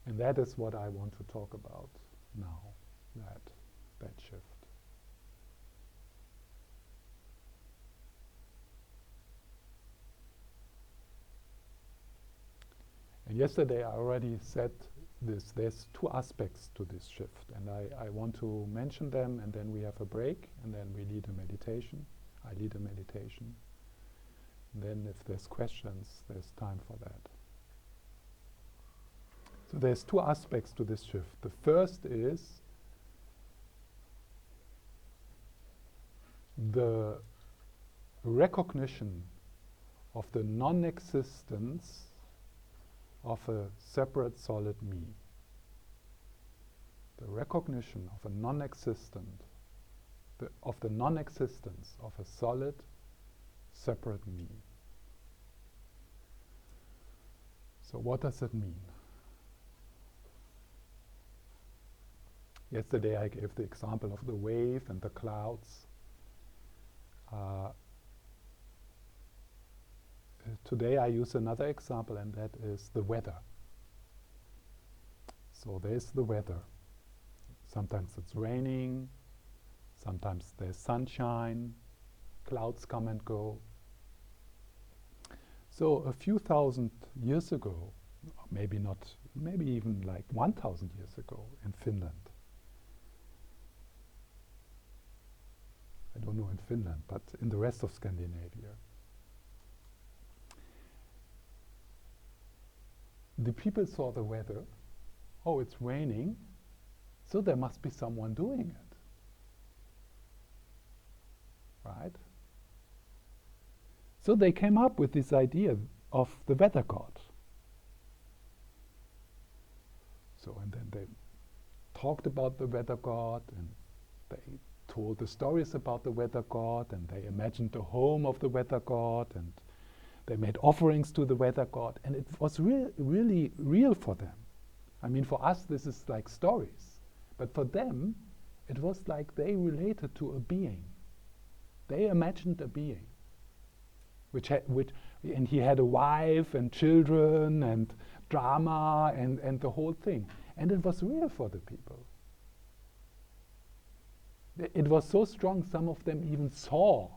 And that is what I want to talk about now, that shift. And yesterday I already said this, there's two aspects to this shift, and I want to mention them, and then we have a break, and then we lead a meditation. I lead a meditation. And then if there's questions, there's time for that. So there's two aspects to this shift. The first is the recognition of the non-existence of a separate solid me. The recognition of a non-existent, of the non-existence of a solid, separate me. So what does it mean? Yesterday I gave the example of the wave and the clouds. Today I use another example, and that is the weather. So there's the weather. Sometimes it's raining, sometimes there's sunshine, clouds come and go. So a few thousand years ago, maybe even like 1,000 years ago in Finland. I don't know in Finland, but in the rest of Scandinavia. The people saw the weather. Oh, it's raining, so there must be someone doing it. Right? So they came up with this idea of the weather god. So, and then they talked about the weather god, and they told the stories about the weather god, and they imagined the home of the weather god, and they made offerings to the weather god, and it was really real for them. I mean, for us this is like stories, but for them it was like they related to a being. They imagined a being, and he had a wife and children and drama and the whole thing, and it was real for the people. It was so strong, some of them even saw.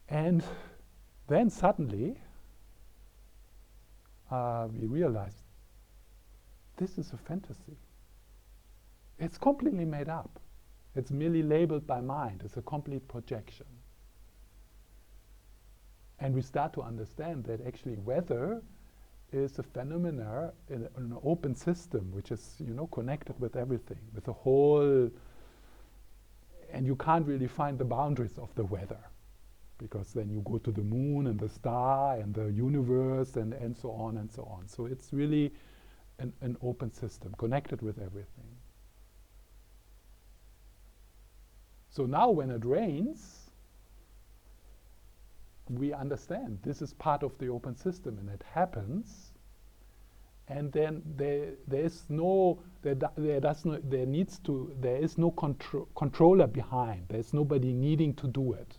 And then suddenly we realized this is a fantasy. It's completely made up. It's merely labeled by mind. It's a complete projection. And we start to understand that actually weather is a phenomena in an open system, which is, connected with everything, with the whole, and you can't really find the boundaries of the weather, because then you go to the moon and the star and the universe and so on and so on. So it's really an open system, connected with everything. So now when it rains, we understand this is part of the open system, and it happens, and then there is no controller behind. There's nobody needing to do it.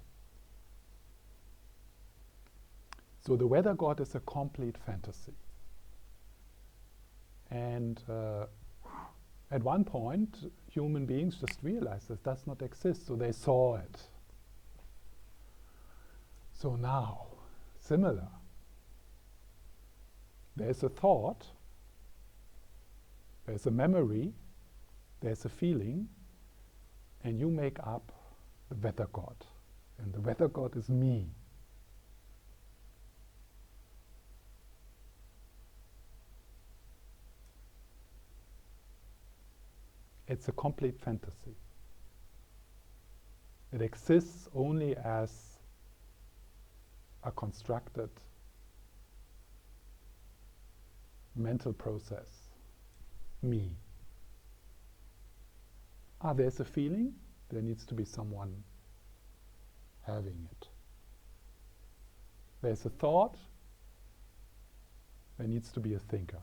So the weather god is a complete fantasy. And at one point, human beings just realized this does not exist, so they saw it. So now, similar, there's a thought, there's a memory, there's a feeling, and you make up the weather god. And the weather god is me. It's a complete fantasy. It exists only as a constructed mental process, me. There's a feeling, there needs to be someone having it. There's a thought, there needs to be a thinker.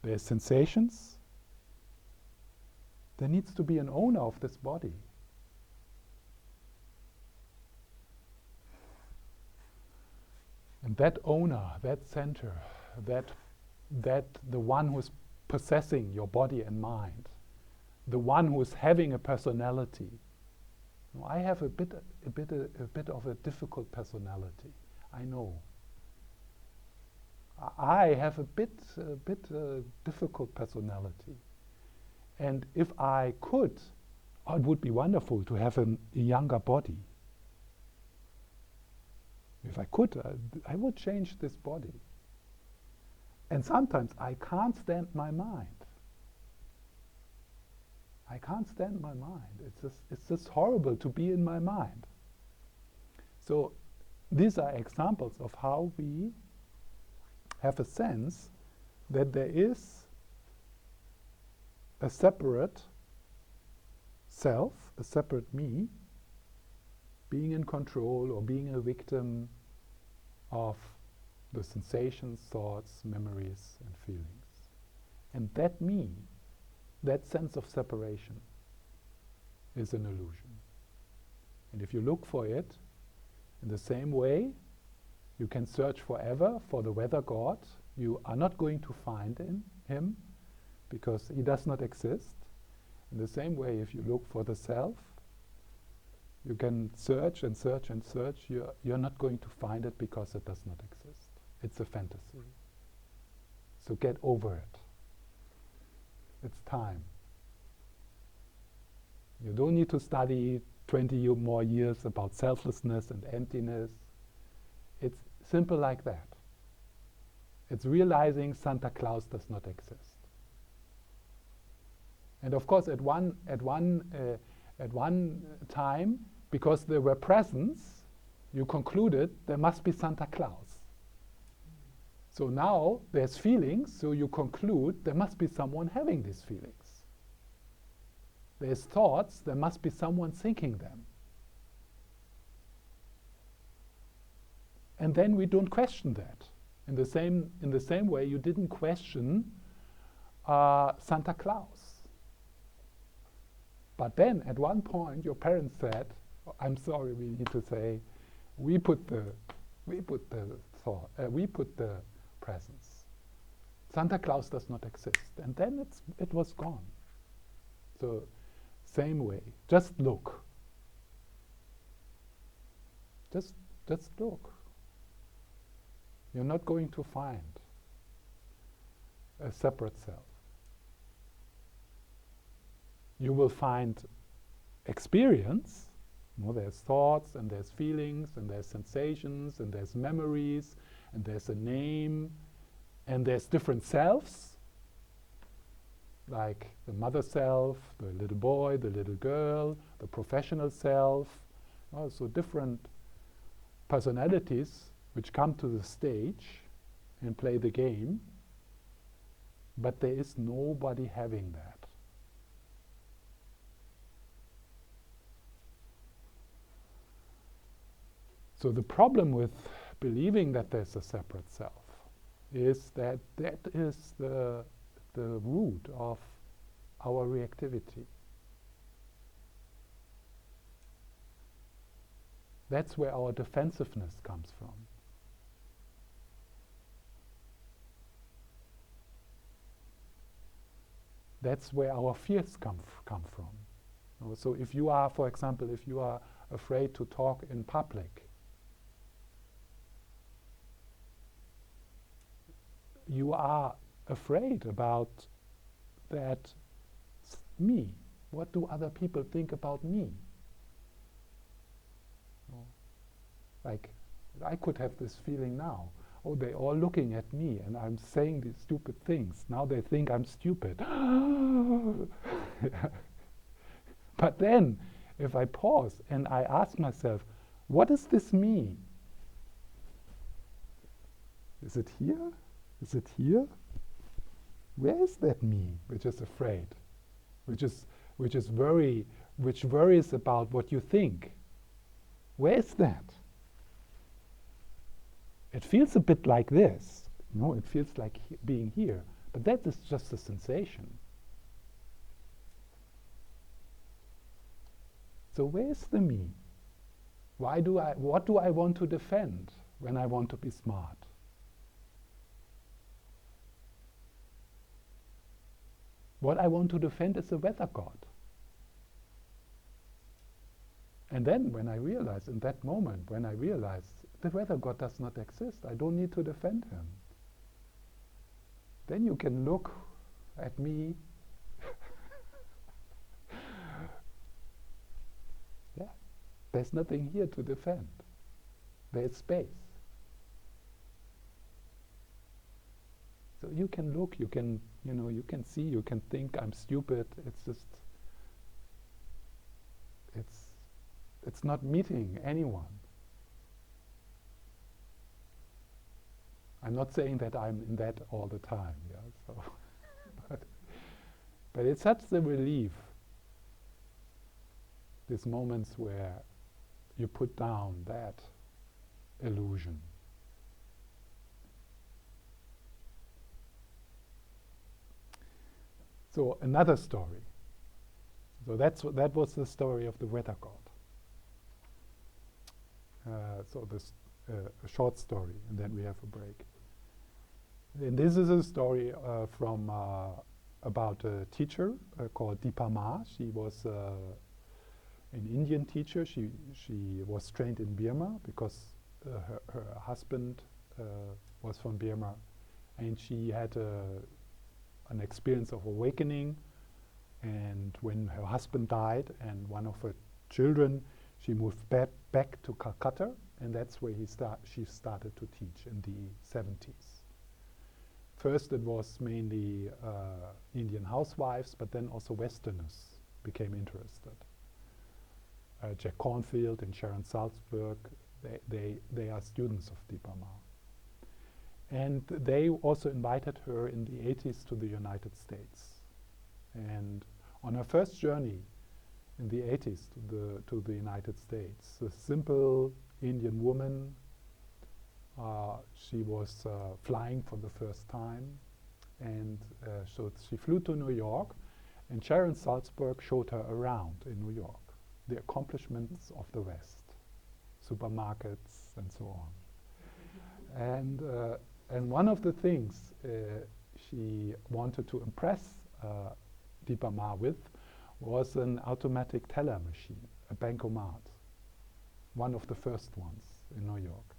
There's sensations, there needs to be an owner of this body. And that owner, that center, that the one who's possessing your body and mind, the one who is having a personality. I have a bit of a difficult personality. I know. I have a bit difficult personality. And if I could, it would be wonderful to have a younger body. If I could, I would change this body. And sometimes I can't stand my mind. I can't stand my mind. It's just horrible to be in my mind. So these are examples of how we have a sense that there is a separate self, a separate me, being in control or being a victim of the sensations, thoughts, memories, and feelings. And that me, that sense of separation, is an illusion. And if you look for it, in the same way, you can search forever for the weather god. You are not going to find him, because he does not exist. In the same way, if you look for the self, you can search and search and search. You're not going to find it because it does not exist. It's a fantasy. So get over it. It's time. You don't need to study 20 more years about selflessness and emptiness. It's simple like that. It's realizing Santa Claus does not exist. And of course, at one time, because there were presents, you concluded there must be Santa Claus. So now there's feelings, so you conclude there must be someone having these feelings. There's thoughts, there must be someone thinking them. And then we don't question that. In the same way, you didn't question Santa Claus. But then, at one point, your parents said, "I'm sorry, we need to say, we put the presents. Santa Claus does not exist." And then it was gone. So, same way. Just look. Just look. You're not going to find a separate self. You will find experience. There's thoughts, and there's feelings, and there's sensations, and there's memories, and there's a name, and there's different selves, like the mother self, the little boy, the little girl, the professional self. So different personalities which come to the stage and play the game, but there is nobody having that. So the problem with believing that there's a separate self is that that is the root of our reactivity. That's where our defensiveness comes from. That's where our fears come from. So if you are, for example, if you are afraid to talk in public, you are afraid about that me. What do other people think about me? Like, I could have this feeling now. Oh, they're all looking at me and I'm saying these stupid things. Now they think I'm stupid. But then, if I pause and I ask myself, what does this mean? Is it here? Is it here? Where is that me which is afraid? Which is very which worries about what you think. Where is that? It feels a bit like this. No, it feels like being here. But that is just a sensation. So where's the me? What do I want to defend when I want to be smart? What I want to defend is the weather god. And then when I realize, in that moment, when I realize the weather god does not exist, I don't need to defend him. Then you can look at me. Yeah, there's nothing here to defend. There's space. So you can look, you can see, you can think I'm stupid. It's just, it's not meeting anyone. I'm not saying that I'm in that all the time, yeah. So, but it's such a relief. These moments where you put down that illusion. So another story. So that was the story of the weather god. So this a short story, and then we have a break. And this is a story from about a teacher called Deepa Ma. She was an Indian teacher. She was trained in Burma because her husband was from Burma, and she had an experience of awakening. And when her husband died and one of her children, she moved back to Calcutta, and that's where she started to teach in the 70s. First it was mainly Indian housewives, but then also Westerners became interested. Jack Cornfield and Sharon Salzberg, they are students of Deepa Ma. And they also invited her in the 80s to the United States. And on her first journey in the 80s to the United States, a simple Indian woman, she was flying for the first time, and so she flew to New York, and Sharon Salzberg showed her around in New York, the accomplishments of the West, supermarkets and so on. And one of the things she wanted to impress Deepa Ma with was an automatic teller machine, a bankomat, one of the first ones in New York.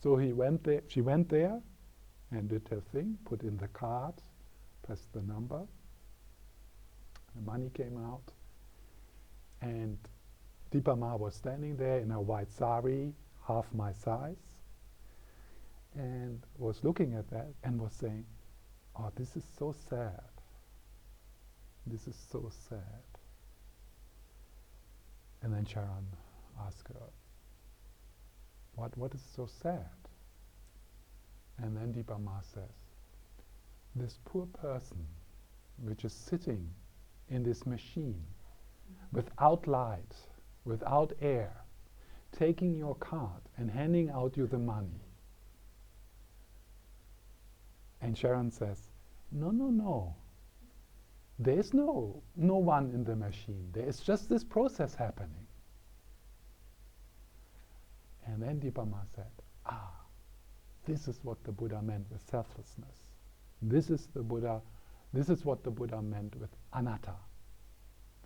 So she went there and did her thing, put in the card, pressed the number, the money came out, and Deepa Ma was standing there in her white sari, half my size, and was looking at that and was saying, "Oh, this is so sad. This is so sad." And then Sharon asked her, what is so sad? And then Deepa Ma says, this poor person which is sitting in this machine without light, without air, taking your card and handing out you the money. And Sharon says, no. There is no one in the machine. There is just this process happening. And then Deepa Ma said, this is what the Buddha meant with selflessness. This is what the Buddha meant with anatta.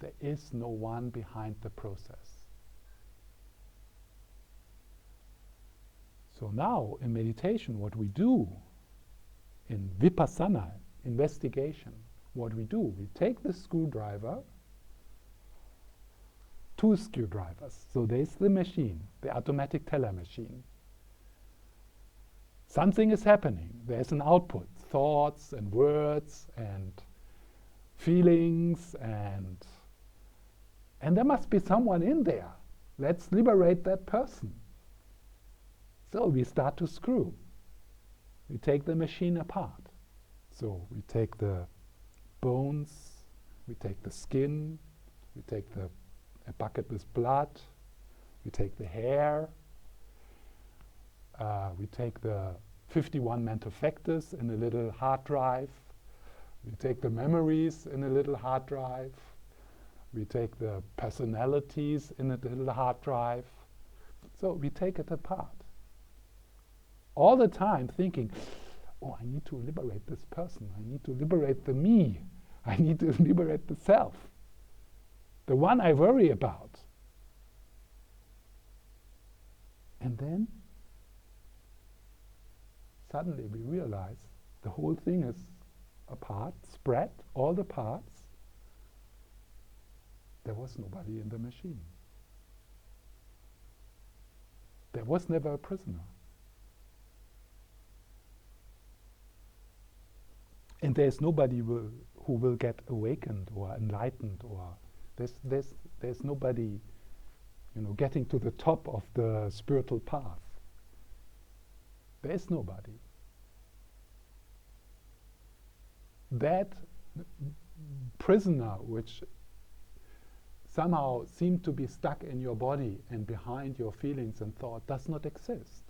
There is no one behind the process. So now in meditation, what we do in vipassana, investigation, what we do, we take the screwdriver, two screwdrivers. So there's the machine, the automatic teller machine. Something is happening. There's an output, thoughts and words and feelings, and there must be someone in there. Let's liberate that person. So we start to screw. We take the machine apart. So we take the bones, we take the skin, We take a bucket with blood, we take the hair, we take the 51 mental factors in a little hard drive, we take the memories in a little hard drive, we take the personalities in a little hard drive. So we take it apart. All the time thinking, oh, I need to liberate this person, I need to liberate the me, I need to liberate the self, the one I worry about. And then suddenly we realize the whole thing is apart, spread, all the parts. There was nobody in the machine. There was never a prisoner. And there's nobody who will get awakened or enlightened, or there's nobody, getting to the top of the spiritual path. There's nobody. That prisoner which somehow seemed to be stuck in your body and behind your feelings and thought does not exist.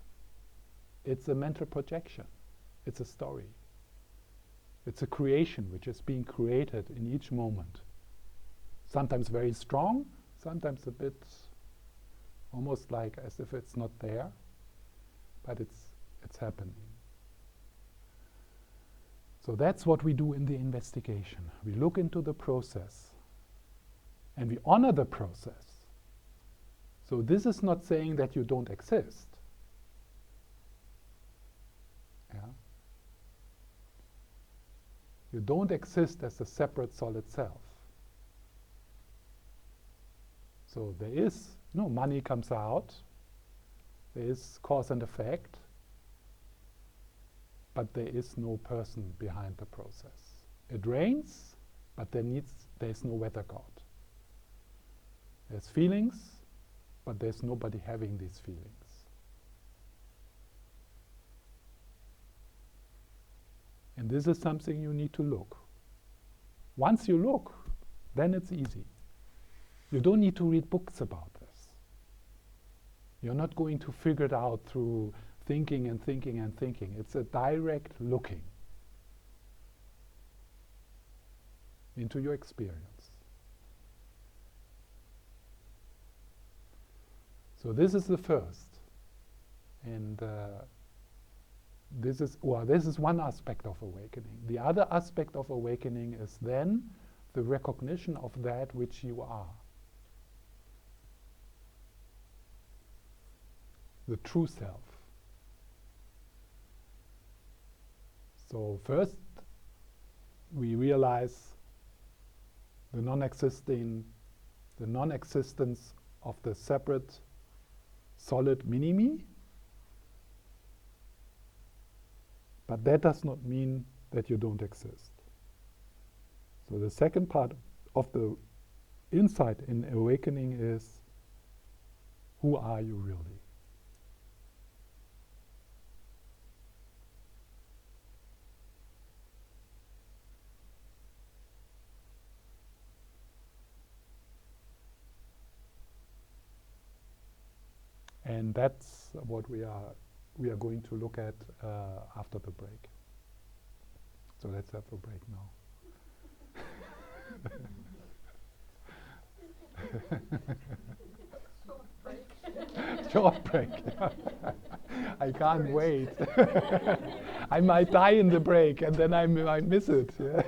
It's a mental projection. It's a story. It's a creation which is being created in each moment. Sometimes very strong, sometimes a bit almost like as if it's not there, but it's happening. So that's what we do in the investigation. We look into the process and we honor the process. So this is not saying that you don't exist. Yeah? You don't exist as a separate solid self. So there is, money comes out, there is cause and effect, but there is no person behind the process. It rains, but there is no weather god. There's feelings, but there's nobody having these feelings. And this is something you need to look. Once you look, then it's easy. You don't need to read books about this. You're not going to figure it out through thinking and thinking and thinking. It's a direct looking into your experience. So this is the first. And this is one aspect of awakening. The other aspect of awakening is then the recognition of that which you are. The true self. So first we realize the non-existence of the separate solid mini-me. But that does not mean that you don't exist. So the second part of the insight in awakening is, who are you really? And that's what we are going to look at after the break. So let's have a break now. Short break. I can't wait. I might die in the break and then I miss it. Yeah.